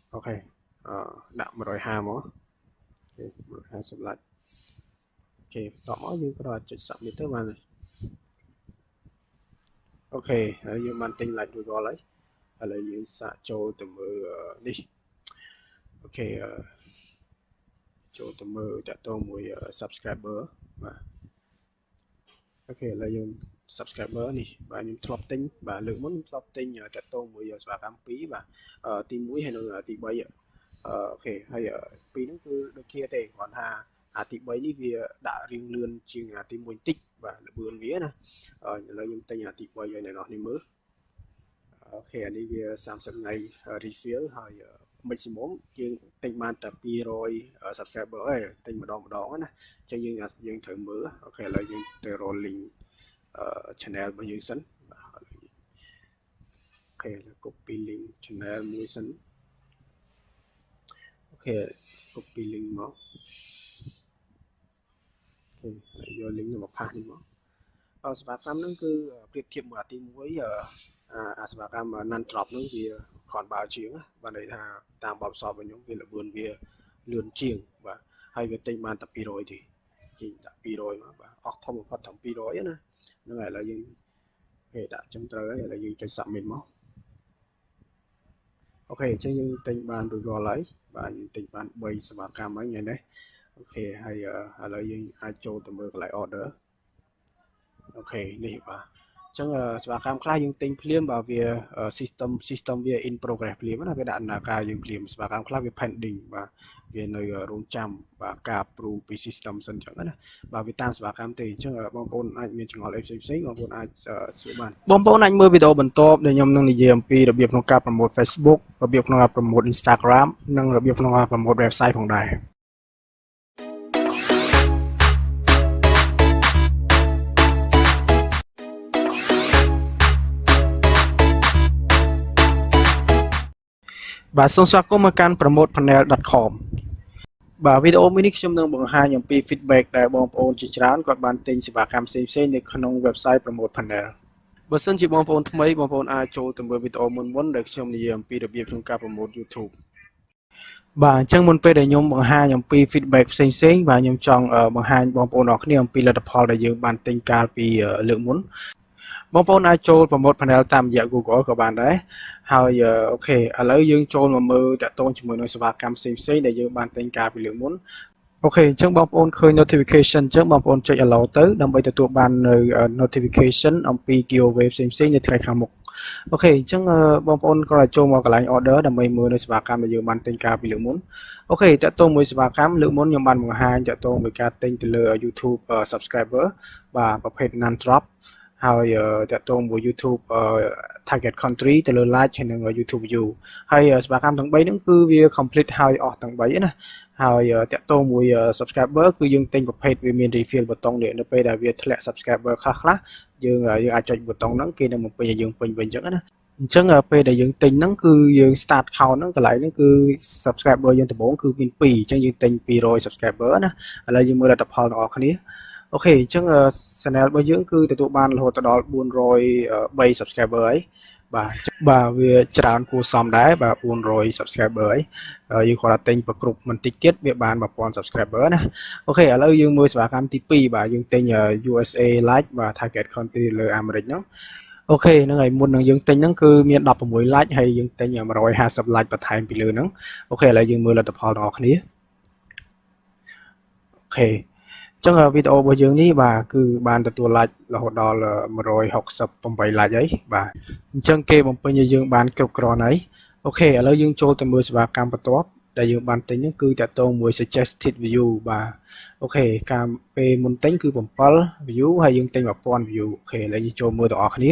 ok đậm rồi ham ó ok rồi hai sub like ok đỏ máu như cái đó chụp submit tới mà ok như man tình like rồi lấy là những xạ cho từ mơ đi ok cho từ mơ đã tôi mùi subscriber và ok là những subscriber này và những top tính và lượng muốn top tính đã tôi mùi và cam phí và team mũi hay là team bay ok hay phí nó cứ được kia thì còn team bay đi vì đã riêng lươn chiên team mũi tích và bươn vía nè là những tên team bay này nó đi mới ok anh đi về Samsung này refillហើយ maximum យើងទិញបានតែ200 subscriber ឯងទិញម្ដងណាអញ្ចឹងយើងត្រូវមើលអូខេឥឡូវយើងទៅ rolling channel របស់យើងសិនអូខេ copy link channel មួយសិនអូខេ copy link មកអូខេយក link មកផាសនេះមកសម្រាប់តាមហ្នឹងគឺប្រៀបធៀបមួយអាទី1សម្រាប់កម្ម non drop ហ្នឹងវាខនបើជាងបាទន័យថាតាមបបសពរបស់ខ្ញុំវាល្បឿនវាលឿនជាងបាទហើយវាទិញបានតែ200ទេចេញតែ200មកបាទអស់ធំបំផុតត្រឹម200ណាហ្នឹងហើយឥឡូវយើងគេដាក់ចឹងត្រូវហើយឥឡូវយើងចុច submit មកអូខេអញ្ចឹងយើងទិញបានរួចរាល់ហើយបាទយើងទិញបាន3សម្រាប់កម្មហើយថ្ងៃនេះអូខេហើយឥឡូវយើងអាចចូលទៅមើលកន្លែង order អូខេនេះបាទចឹងសេវាកម្មខ្លះយើងទិញភ្លាមបើវា system វា in progress ភ្លាមណាវាដាក់ដំណើរការយើងភ្លាមសេវាកម្មខ្លះវា pending បាទវានៅរងចាំបាទការ approve ពី system សិនចឹងណាបាទវាតាមសេវាកម្មទេអញ្ចឹងបងប្អូនអាចមានចង្អុលអីផ្សេងបងប្អូនអាចសួរបានបងប្អូនអាចមើលវីដេអូបន្ទាប់ដែលខ្ញុំនឹងនិយាយអំពីរបៀបក្នុងការ promote Facebook របៀបក្នុងការ promote Instagram និងរបៀបក្នុងការ promote website ផងដែរបាទសូមស្វាគមន៍មកកាន់ promotepanel.com បាទវីដេអូមួយនេះខ្ញុំនឹងបង្ហាញអំពី feedback ដែលបងប្អូនជាច្រើនគាត់បានទិញសេវាកម្មផ្សេងៗនៅក្នុង website Promote Panel បើសិនជាបងប្អូនថ្មីបងប្អូនអាចចូលទៅមើលវីដេអូមុនដែលខ្ញុំនិយាយអំពីរបៀបក្នុងការ promote YouTube បាទអញ្ចឹងមុនពេលដែលខ្ញុំបង្ហាញអំពី feedback ផ្សេងៗបាទខ្ញុំចង់បង្ហាញបងប្អូនអរគ្នាអំពីលទ្ធផលដែលយើងបានទិញកាលពីលើកមុនបងប្អូនអាចចូល Promote Panel តាមរយៈ Google ក៏បានដែរហើយអូខេឥឡូវយើងចូលមកមើលតាក់ទងជាមួយនឹងសេវាកម្មផ្សេងៗដែលយើងបានទិញកាលពីលើកមុនអូខេអញ្ចឹងបងប្អូនឃើញ notification អញ្ចឹងបងប្អូនចុច allow ទៅដើម្បីទទួលបាននៅ notification អំពី giveaway ផ្សេងៗនៅថ្ងៃខាងមុខអូខេអញ្ចឹងបងប្អូនក៏ចូលមកកន្លែង order ដើម្បីមើលនៅសេវាកម្មដែលយើងបានទិញកាលពីលើកមុនអូខេតាក់ទងមួយសេវាកម្មលើកមុនខ្ញុំបានបង្ហាញតាក់ទងមួយការទិញទៅលើ YouTube subscriber បាទប្រភេទ non drop ហើយតាក់ទងមួយ YouTube target country ទៅលើ like ហើយនឹង YouTube view ហើយសេវាកម្មទាំង3ហ្នឹងគឺវា complete ហើយអស់ទាំង3ណាហើយតាក់ទងមួយ subscriber គឺយើងទិញប្រភេទវាមាន refill ប៊ូតុងនេះនៅពេលដែលវាធ្លាក់ subscriber ខ្លះយើងអាចចុចប៊ូតុងហ្នឹងគេនឹងបំពេញឲ្យយើងពេញវិញអញ្ចឹងណាអញ្ចឹងពេលដែលយើងទិញហ្នឹងគឺយើង start count ហ្នឹងកន្លែងហ្នឹងគឺ subscriber យើងដំបូងគឺមាន2អញ្ចឹងយើងទិញ200 subscriber ណាឥឡូវយើងមើលលទ្ធផលទាំងអស់គ្នាអូខេអញ្ចឹង channel របស់យើងគឺទទួលបានរហូតដល់403 subscriber ហើយបាទវាច្រើនគួរសមដែរបាទ400 subscriber ហើយយើងគាត់តែទិញប្រគ្រប់បន្តិចទៀតវាបាន1000 subscriber ណាអូខេឥឡូវយើងមើលសេវាកម្មទី2បាទយើងទិញ USA like បាទ target country លើអាមេរិកហ្នឹងអូខេហ្នឹងហើយមុននឹងយើងទិញហ្នឹងគឺមាន16 like ហើយយើងទិញ150 like បន្ថែមពីលើហ្នឹងអូខេឥឡូវយើងមើលលទ្ធផលទាំងអស់គ្នាអូខេ ចឹងវីដេអូរបស់យើងនេះបាទគឺបានទទួល like រហូតដល់168 like ហើយបាទអញ្ចឹងគេបំពេញឲ្យយើងបានគ្រប់គ្រាន់ហើយអូខេឥឡូវយើងចូលទៅមើលសេវាកម្មបន្ទាប់ដែលយើងបានទិញហ្នឹងគឺតាក់ទងមួយ suggested view បាទអូខេការពេលមុនទិញគឺ7 view ហើយយើងទិញ1000 view អូខេឥឡូវយើងចូលមើលទាំងអស់គ្នា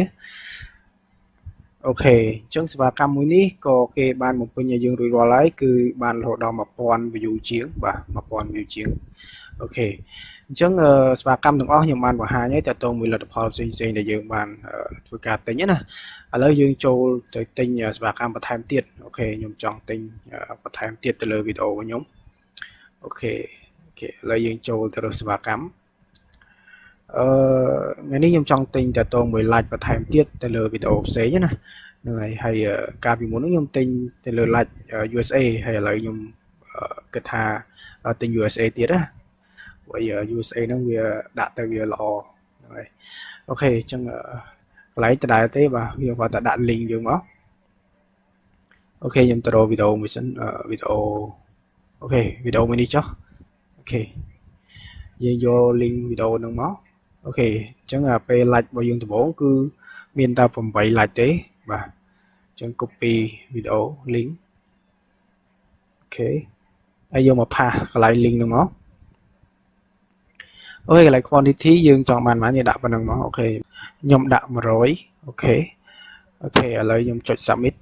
អូខេអញ្ចឹងសេវាកម្មមួយនេះក៏គេបានបំពេញឲ្យយើងរួចរាល់ហើយគឺបានរហូតដល់1000 view ជាងបាទ1000 view ជាងអូខេអញ្ចឹងសេវាកម្មទាំងអស់ខ្ញុំបានបង្ហាញហើយតាក់ទងមួយលទ្ធផលផ្សេងៗដែលយើងបានធ្វើការទិញណាឥឡូវយើងចូលទៅទិញសេវាកម្មបន្ថែមទៀតអូខេខ្ញុំចង់ទិញបន្ថែមទៀតទៅលើវីដេអូរបស់ខ្ញុំអូខេឥឡូវយើងចូលទៅរកសេវាកម្មថ្ងៃនេះខ្ញុំចង់ទិញតាក់ទងមួយ like បន្ថែមទៀតទៅលើវីដេអូផ្សេងណាហ្នឹងហើយកាលពីមុននេះខ្ញុំទិញទៅលើ like USA ហើយឥឡូវខ្ញុំគិតថាទិញ USA ទៀតណាព្រោះ USA ហ្នឹងវាដាក់ទៅវាល្អហ្នឹងហើយអូខេអញ្ចឹងកន្លែងដដែលទេបាទវាគាត់តែដាក់ link យើងមកអូខេខ្ញុំទៅរកវីដេអូមួយសិនវីដេអូអូខេវីដេអូមួយនេះចុះអូខេយើងយក link វីដេអូហ្នឹងមកអូខេអញ្ចឹងពេល like របស់យើងដំបូងគឺមានតែ8 like ទេបាទអញ្ចឹង copy វីដេអូ link អូខេហើយយកមកផាសកន្លែង link ហ្នឹងមកអូខេកន្លែង quantity យើងចង់បានប៉ុន្មានយើងដាក់ប៉ុណ្្នឹងមកអូខេខ្ញុំដាក់100អូខេឥឡូវខ្ញុំចុច submit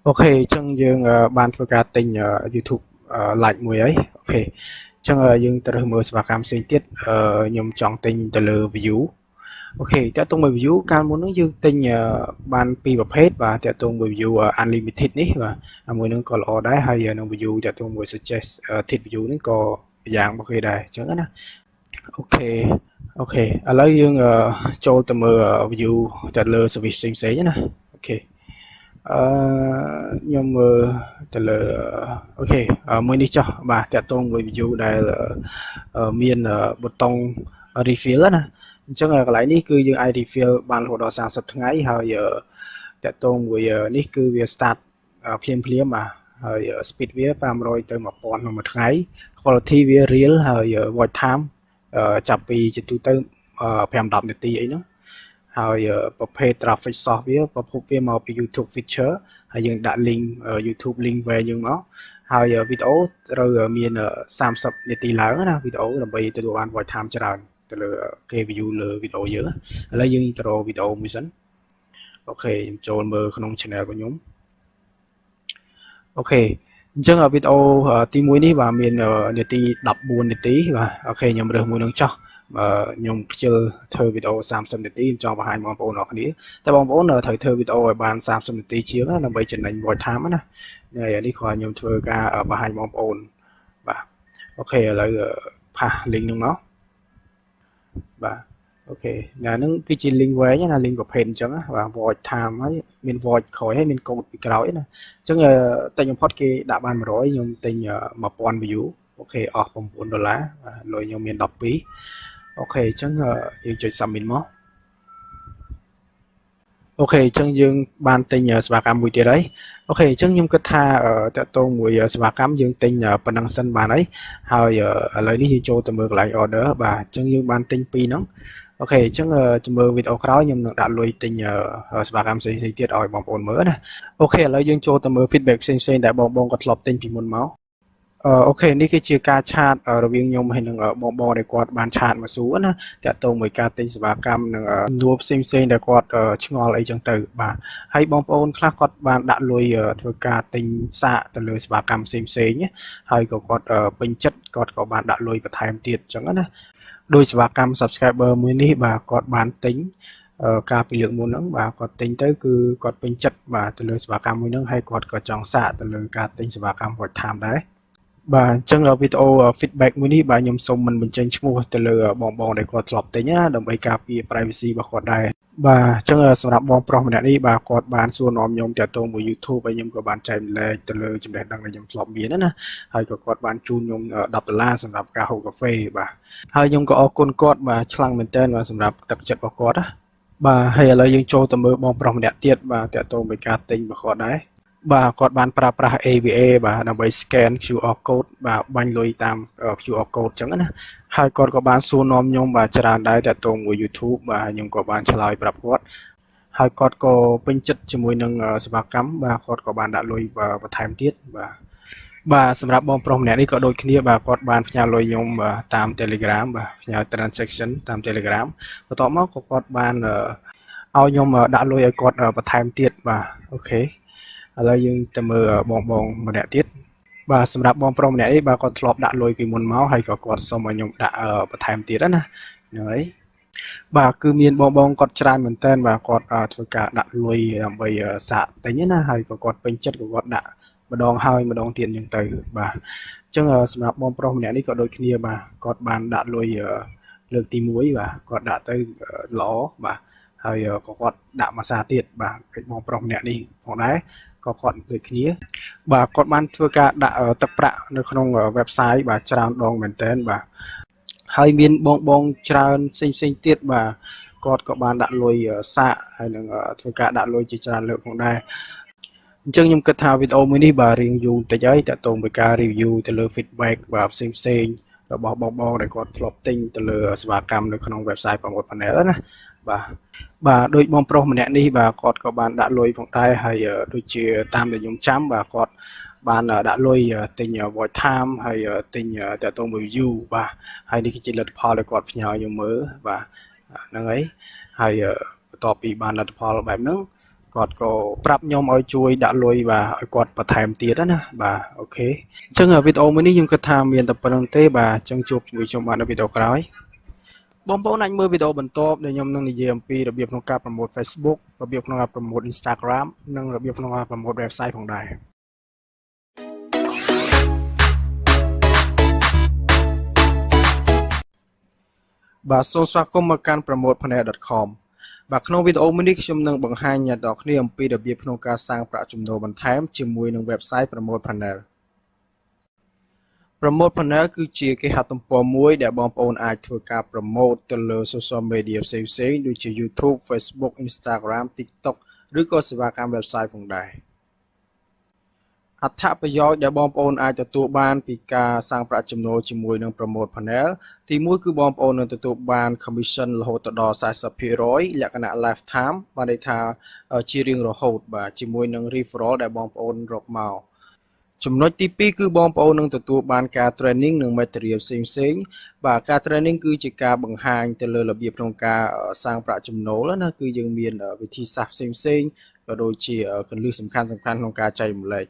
អូខេអញ្ចឹងយើងបានធ្វើការទិញ YouTube like មួយហើយអូខេអញ្ចឹងយើងទៅរើសមើលសេវាកម្មផ្សេងទៀតខ្ញុំចង់ទិញទៅលើ view អូខេតើតើមួយ view កាលមុនហ្នឹងយើងទិញបានពីរប្រភេទបាទតើតើមួយ view unlimited នេះបាទមួយហ្នឹងក៏ល្អដែរហើយនៅ view តើតើមួយ suggested view ហ្នឹងក៏យ៉ាងរបស់គេដែរអញ្ចឹងណាអូខេឥឡូវយើងចូលទៅមើល view ទៅលើ service ផ្សេងៗណាអូខេខ្ញុំមើលទៅលើអូខេមួយនេះចុះបាទតើតើមួយ view ដែលមានប៊ូតុង refill ណាអញ្ចឹងកន្លែងនេះគឺយើងអាច refill បានរហូតដល់30ថ្ងៃហើយតើតើមួយនេះគឺវា start ភ្លាមបាទហើយ speed វា500ទៅ1000ក្នុងមួយថ្ងៃ quality វា real ហើយ watch time ចាប់ពីជាទូទៅ5-10 នាទីអីហ្នឹងហើយប្រភេទ traffic source វាប្រភពវាមកពី YouTube feature ហើយយើងដាក់ link YouTube link វាយើងមកហើយវីដេអូត្រូវមាន30នាទីឡើងណាវីដេអូដើម្បីទទួលបាន watch time ច្រើនទៅលើគេ view លើវីដេអូយើងឥឡូវយើងទៅរកវីដេអូមួយសិនអូខេខ្ញុំចូលមើលក្នុង channel របស់ខ្ញុំអូខេអញ្ចឹងវីដេអូទី1នេះបាទមាននាទី14នាទីបាទអូខេខ្ញុំរើសមួយនឹងចោះខ្ញុំខ្ជិលធ្វើវីដេអូ30នាទីខ្ញុំចង់បង្ហាញបងប្អូនអរគ្នាតែបងប្អូនត្រូវធ្វើវីដេអូឲ្យបាន30នាទីជាងដើម្បីចំណេញ watch time ណាហើយនេះគាត់ខ្ញុំធ្វើការបង្ហាញបងប្អូនបាទអូខេឥឡូវផាស link ហ្នឹងមកបាទអូខេណាហ្នឹងគឺជា link វែងណា link ប្រភេទអញ្ចឹងបាទ watch time ហើយមាន watch ក្រោយហើយមានកូដពីក្រោយណាអញ្ចឹងតែខ្ញុំផុតគេដាក់បាន100ខ្ញុំទិញ1000 view អូខេអស់$9បាទលុយខ្ញុំមាន12អូខេអញ្ចឹងយើងចុច submit មកអូខេអញ្ចឹងយើងបានទិញសេវាកម្មមួយទៀតហើយអូខេអញ្ចឹងខ្ញុំគិតថាតើតើមួយសេវាកម្មយើងទិញប៉ុណ្ណឹងសិនបានហើយឥឡូវនេះយើងចូលទៅមើលកន្លែង order បាទអញ្ចឹងយើងបានទិញពីរហ្នឹងអូខេអញ្ចឹងជំរឿវីដេអូក្រោយខ្ញុំនឹងដាក់លុយទិញសេវាកម្មផ្សេងៗទៀតឲ្យបងប្អូនមើលណាអូខេឥឡូវយើងចូលទៅមើល feedback ផ្សេងៗដែលបងគាត់ធ្លាប់ទិញពីមុនមកអូខេនេះគឺជាការឆាតរវាងខ្ញុំហើយនឹងបងដែលគាត់បានឆាតមកសួរណាតាក់ទងមួយការទិញសេវាកម្មនឹងនួផ្សេងដែលគាត់ឆ្ងល់អីចឹងទៅបាទហើយបងប្អូនខ្លះគាត់បានដាក់លុយធ្វើការទិញសាកទៅលើសេវាកម្មផ្សេងហើយក៏គាត់ពេញចិត្តគាត់ក៏បានដាក់លុយបន្ថែមទៀតចឹងណាដោយសេវាកម្ម subscriber មួយនេះបាទគាត់បានទិញការពីលើកមុនហ្នឹងបាទគាត់ទិញទៅគឺគាត់ពេញចិត្តបាទទៅលើសេវាកម្មមួយហ្នឹងហើយគាត់ក៏ចង់សាកទៅលើការទិញសេវាកម្ម watch time ដែរបាទអញ្ចឹងវីដេអូ feedback មួយនេះបាទខ្ញុំសូមមិនបញ្ចេញឈ្មោះទៅលើបងដែលគាត់ធ្លាប់ទិញណាដើម្បីការពារ privacy របស់គាត់ដែរបាទអញ្ចឹងសម្រាប់បងប្រុសម្នាក់នេះបាទគាត់បានសួរនាំខ្ញុំតាក់ទងមួយ YouTube ហើយខ្ញុំក៏បានចែកម្លែកទៅលើចំណេះដឹងដែលខ្ញុំធ្លាប់មានណាហើយក៏គាត់បានជូនខ្ញុំ$10សម្រាប់ការហូបកាហ្វេបាទហើយខ្ញុំក៏អរគុណគាត់បាទខ្លាំងមែនទែនបាទសម្រាប់ទឹកចិត្តរបស់គាត់ណាបាទហើយឥឡូវយើងចូលទៅមើលបងប្រុសម្នាក់ទៀតបាទតាក់ទងមួយការទិញរបស់គាត់ដែរ bà còn bán pra AVA bà nằm với scan QR code bà bánh lùi tam QR code chẳng á hai con có bán số nôm nhung bà tràn đáy tại tông của YouTube bà nhưng có bán trả lời bạp quát hai con có bên chất cho mùi nâng bà cắm bà con có bán đã lùi và thêm tiết bàสำหรับบอมโปรเนี่ยนี่ก็โดยคนี้บ่ากดบานพญาลอยยมตาม Telegram บ่าพญา transaction ตาม Telegram พอต่อมาก็กดบานเอายมដាក់លុយឲ្យកดបន្ថែមទៀតបាទអូខេឥឡូវយើងទៅមើលបងម្នាក់ទៀតបាទសម្រាប់បងប្រុសម្នាក់នេះបាទគាត់ធ្លាប់ដាក់លុយពីមុនមកហើយក៏គាត់សុំឲ្យខ្ញុំដាក់បន្ថែមទៀតណាហ្នឹងហើយបាទគឺមានបងគាត់ច្រើនមែនតើបាទគាត់ធ្វើការដាក់លុយដើម្បីសាកទិញណាហើយក៏គាត់ពេញចិត្តក៏គាត់ដាក់ម្ដងហើយម្ដងទៀតអញ្ចឹងទៅបាទអញ្ចឹងសម្រាប់បងប្រុសម្នាក់នេះក៏ដូចគ្នាបាទគាត់បានដាក់លុយលើកទី1បាទគាត់ដាក់ទៅល្អបាទហើយក៏គាត់ដាក់មួយសារទៀតបាទបងប្រុសម្នាក់នេះផងដែរក៏គាត់ដូចគ្នាបាទគាត់បានធ្វើការដាក់ទឹកប្រាក់នៅក្នុង website បាទច្រើនដងមែនទែនបាទហើយមានបងច្រើនផ្សេងទៀតបាទគាត់ក៏បានដាក់លុយសាកហើយនឹងធ្វើការដាក់លុយជាច្រើនលើកផងដែរអញ្ចឹងខ្ញុំគិតថាវីដេអូមួយនេះបាទរៀងយូរតិចហើយតើតោងពីការ review ទៅលើ feedback បាទផ្សេងរបស់បងដែលគាត់ធ្លាប់ទិញទៅលើសេវាកម្មនៅក្នុង website Promote Panel ណាបាទដូចបងប្រុសម្នាក់នេះបាទគាត់ក៏បានដាក់លុយផងដែរហើយដូចជាតាមដែលខ្ញុំចាំបាទគាត់បានដាក់លុយទិញ voice time ហើយទិញតើតោង review បាទហើយនេះគឺជាលទ្ធផលដែលគាត់ផ្ញើខ្ញុំមើលបាទហ្នឹងហើយបន្ទាប់ពីបានលទ្ធផលបែបហ្នឹងគាត់ក៏ប្រាប់ខ្ញុំឲ្យជួយដាក់លុយបាទឲ្យគាត់បន្ថែមទៀតណាបាទអូខេអញ្ចឹងវីដេអូមួយនេះខ្ញុំគិតថាមានតែប៉ុណ្្នឹងទេបាទអញ្ចឹងជួបជាមួយខ្ញុំបាទនៅវីដេអូក្រោយបងប្អូនអាចមើលវីដេអូបន្ទាប់ដែលខ្ញុំនឹងនិយាយអំពីរបៀបក្នុងការ promote Facebook របៀបក្នុងការ promote Instagram និងរបៀបក្នុងការ promote website ផងដែរបាទសូមស្វាគមន៍មកកាន់ promotepanel.com បាទក្នុងវីដេអូមួយនេះខ្ញុំនឹងបង្ហាញអ្នកនរគ្នាអំពីរបៀបក្នុងការសាងប្រាក់ចំណូលបន្ថែមជាមួយនឹង website Promote Panel Promote Panel គឺជាគេហទំព័រមួយដែលបងប្អូនអាចធ្វើការ promote ទៅលើ social media ផ្សេងៗដូចជា YouTube, Facebook, Instagram, TikTok ឬក៏សេវាកម្ម website ផងដែរអត្ថប្រយោជន៍ដែលបងប្អូនអាចទទួលបានពីការសាងប្រាក់ចំណូលជាមួយនឹង Promote Panel ទី1គឺបងប្អូននឹងទទួលបាន commission រហូតដល់ 40% លក្ខណៈ lifetime បានន័យថាជារៀងរហូតបាទជាមួយនឹង referral ដែលបងប្អូនរកមកចំណុចទី2គឺបងប្អូននឹងទទួលបានការ training និង material ផ្សេងៗបាទការ training គឺជាការបង្ហាញទៅលើរបៀបក្នុងការសាងប្រាក់ចំណូលណាគឺយើងមានវិធីសាស្ត្រផ្សេងៗក៏ដូចជាគន្លឹះសំខាន់ៗក្នុងការចែករំលែក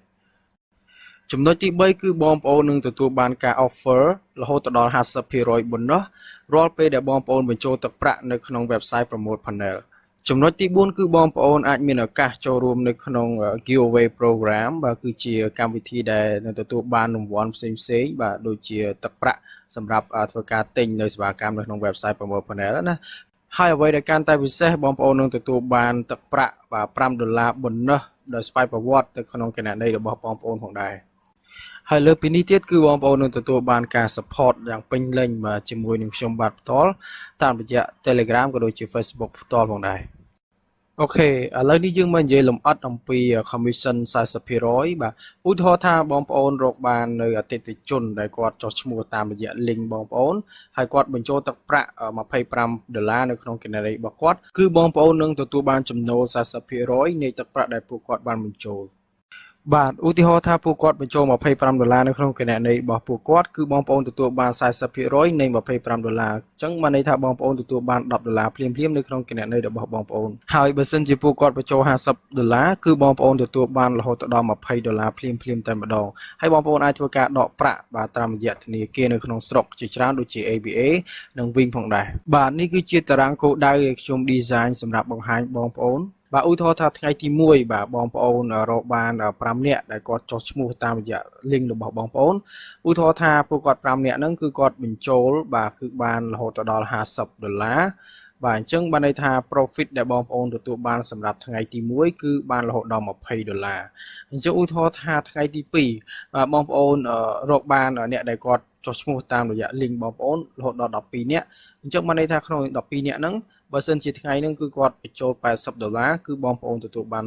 ចំណុចទី3គឺបងប្អូននឹងទទួលបានការ offer រហូតដល់ 50% bonus រាល់ពេលដែលបងប្អូនបញ្ចូលទឹកប្រាក់នៅក្នុង website Promote Panel ចំណុចទី4គឺបងប្អូនអាចមានឱកាសចូលរួមនៅក្នុង giveaway program បាទគឺជាកម្មវិធីដែលនឹងទទួលបានរង្វាន់ផ្សេងៗបាទដូចជាទឹកប្រាក់សម្រាប់ធ្វើការទិញនៅសេវាកម្មនៅក្នុង website Promote Panel ណាហើយអ្វីដែលកាន់តែពិសេសបងប្អូននឹងទទួលបានទឹកប្រាក់បាទ$5 bonus ដោយស្វ័យប្រវត្តិទៅក្នុងគណនីរបស់បងប្អូនផងដែរហើយលើពីនេះទៀតគឺបងប្អូននឹងទទួលបានការ support យ៉ាងពេញលេញបាទជាមួយនឹងខ្ញុំបាទផ្ទាល់តាមរយៈ Telegram ក៏ដូចជា Facebook ផ្ទាល់ផងដែរអូខេឥឡូវនេះយើងមកនិយាយលម្អិតអំពី commission 40% បាទឧទាហរណ៍ថាបងប្អូនរកបាននៅអតិថិជនដែលគាត់ចុះឈ្មោះតាមរយៈ link បងប្អូនហើយគាត់បញ្ចូលទឹកប្រាក់$25នៅក្នុងគណនីរបស់គាត់គឺបងប្អូននឹងទទួលបានចំណូល 40% នៃទឹកប្រាក់ដែលពួកគាត់បានបញ្ចូលបាទឧទាហរណ៍ថាពួកគាត់បញ្ចូល$25នៅក្នុងគណនីរបស់ពួកគាត់គឺបងប្អូនទទួលបាន 40% នៃ$25អញ្ចឹងបានន័យថាបងប្អូនទទួលបាន$10ភ្លាមៗនៅក្នុងគណនីរបស់បងប្អូនហើយបើសិនជាពួកគាត់បញ្ចូល$50គឺបងប្អូនទទួលបានរហូតដល់$20ភ្លាមៗតែម្ដងហើយបងប្អូនអាចធ្វើការដកប្រាក់បាទតាមរយៈធនាគារនៅក្នុងស្រុកជាច្រើនដូចជា ABA និង Wing ផងដែរបាទនេះគឺជាតារាងគោលដៅដែលខ្ញុំ design សម្រាប់បង្ហាញបងប្អូនបាទឧទាហរណ៍ថាថ្ងៃទី1បាទបងប្អូនរកបាន5នាក់ដែលគាត់ចុះឈ្មោះតាមរយៈ link របស់បងប្អូនឧទាហរណ៍ថាពួកគាត់5នាក់ហ្នឹងគឺគាត់បញ្ចូលបាទគឺបានរហូតដល់$50បាទអញ្ចឹងបានន័យថា profit ដែលបងប្អូនទទួលបានសម្រាប់ថ្ងៃទី1គឺបានរហូតដល់$20អញ្ចឹងឧទាហរណ៍ថាថ្ងៃទី2បាទបងប្អូនរកបានអ្នកដែលគាត់ចុះឈ្មោះតាមរយៈ link បងប្អូនរហូតដល់12នាក់អញ្ចឹងបានន័យថាក្នុង12នាក់ហ្នឹង បើសិនជាថ្ងៃហ្នឹងគឺគាត់បញ្ចូល$80គឺបងប្អូនទទួលបាន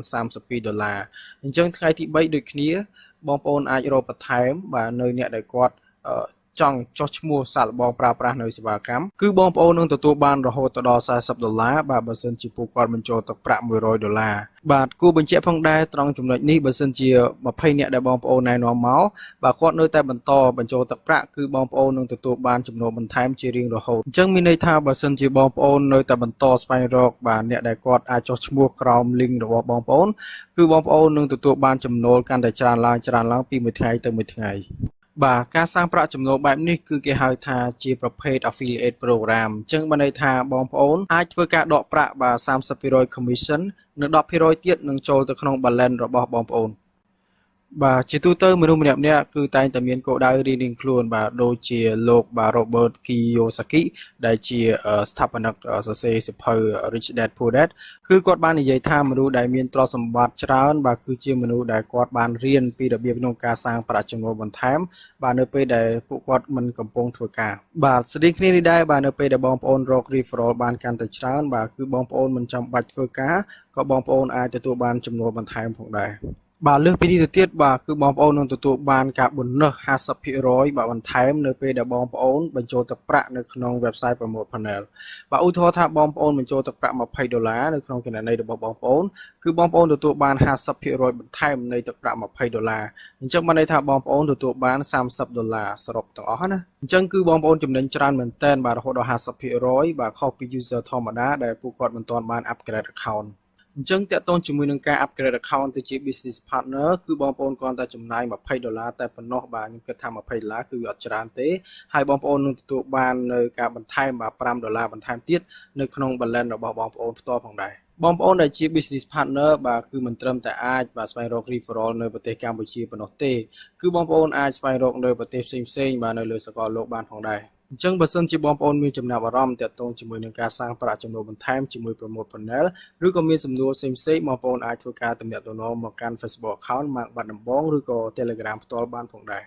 $32អញ្ចឹងថ្ងៃទី3ដូចគ្នាបងប្អូនអាចរកបន្ថែមបាទនៅអ្នកដែលគាត់ចង់ចុះឈ្មោះសាកល្បងប្រើប្រាស់នៅសេវាកម្មគឺបងប្អូននឹងទទួលបានរហូតដល់$40បាទបើសិនជាពួកគាត់បញ្ចូលទឹកប្រាក់$100បាទគួរបញ្ជាក់ផងដែរត្រង់ចំណុចនេះបើសិនជា20អ្នកដែលបងប្អូនណែនាំមកបាទគាត់នៅតែបន្តបញ្ចូលទឹកប្រាក់គឺបងប្អូននឹងទទួលបានចំណូលបន្ថែមជារៀងរហូតអញ្ចឹងមានន័យថាបើសិនជាបងប្អូននៅតែបន្តស្វែងរកបាទអ្នកដែលគាត់អាចចុះឈ្មោះក្រោម link របស់បងប្អូនគឺបងប្អូននឹងទទួលបានចំណូលកាន់តែច្រើនឡើងពីមួយថ្ងៃទៅមួយថ្ងៃបាទការសាងប្រាក់ចំណូលបែបនេះគឺគេហៅថាជាប្រភេទ affiliate program អញ្ចឹងបានន័យថាបងប្អូនអាចធ្វើការដកប្រាក់បាទ30% commission និង10%ទៀតនឹងចូលទៅក្នុង balance របស់បងប្អូនបាទជាទូទៅមនុស្សម្នាក់គឺតែងតែមានគោលដៅរៀងៗខ្លួនបាទដូចជាលោកបាទ Robert Kiyosaki ដែលជាស្ថាបនិកសរសេរសៀវភៅ Rich Dad Poor Dad គឺគាត់បាននិយាយថាមនុស្សដែលមានទ្រព្យសម្បត្តិច្រើនបាទគឺជាមនុស្សដែលគាត់បានរៀនពីរបៀបក្នុងការសាងប្រាក់ចំណូលបន្ថែមបាទនៅពេលដែលពួកគាត់មិនកំពុងធ្វើការបាទស្តីគ្នានេះដែរបាទនៅពេលដែលបងប្អូនរក referral បានកាន់តែច្រើនបាទគឺបងប្អូនមិនចាំបាច់ធ្វើការក៏បងប្អូនអាចទទួលបានចំណូលបន្ថែមផងដែរបាទលើសពីនេះទៅទៀតបាទគឺបងប្អូននឹងទទួលបានការប៊ូណឺស 50% បាទបន្ថែមនៅពេលដែលបងប្អូនបញ្ចូលទឹកប្រាក់នៅក្នុង website Promote Panel បាទឧទាហរណ៍ថាបងប្អូនបញ្ចូលទឹកប្រាក់$20នៅក្នុងគណនីរបស់បងប្អូនគឺបងប្អូនទទួលបាន 50% បន្ថែមនៃទឹកប្រាក់$20អញ្ចឹងបានន័យថាបងប្អូនទទួលបាន$30សរុបទាំងអស់ណាអញ្ចឹងគឺបងប្អូនចំណេញច្រើនមែនទែនបាទរហូតដល់ 50% បាទខុសពី user ធម្មតាដែលពួកគាត់មិនទាន់បាន upgrade accountអញ្ចឹងតកតងជាមួយនឹងការ upgrade account ទៅជា business partner គឺបងប្អូនគ្រាន់តែចំណាយ$20តែប៉ុណ្ណោះបាទខ្ញុំគិតថា$20គឺអត់ច្រើនទេហើយបងប្អូននឹងទទួលបាននៅការបន្ថែមបាទ$5បន្ថែមទៀតនៅក្នុង balance របស់បងប្អូនផ្ទាល់ផងដែរបងប្អូនដែលជា business partner បាទគឺមិនត្រឹមតែអាចបាទស្វែងរក referral នៅប្រទេសកម្ពុជាប៉ុណ្ណោះទេគឺបងប្អូនអាចស្វែងរកនៅប្រទេសផ្សេងៗបាទនៅលើសកលលោកបានផងដែរអញ្ចឹងបើសិនជាបងប្អូនមានចំណាប់អារម្មណ៍ទាក់ទងជាមួយនឹងការសាងប្រាក់ចំណូលបន្ថែមជាមួយ Promote Panel ឬក៏មានសំណួរផ្សេងៗបងប្អូនអាចធ្វើការទំនាក់ទំនងមកកាន់ Facebook account ម៉ាកបាត់ដំបងឬក៏ Telegram ផ្ទាល់បានផងដែរ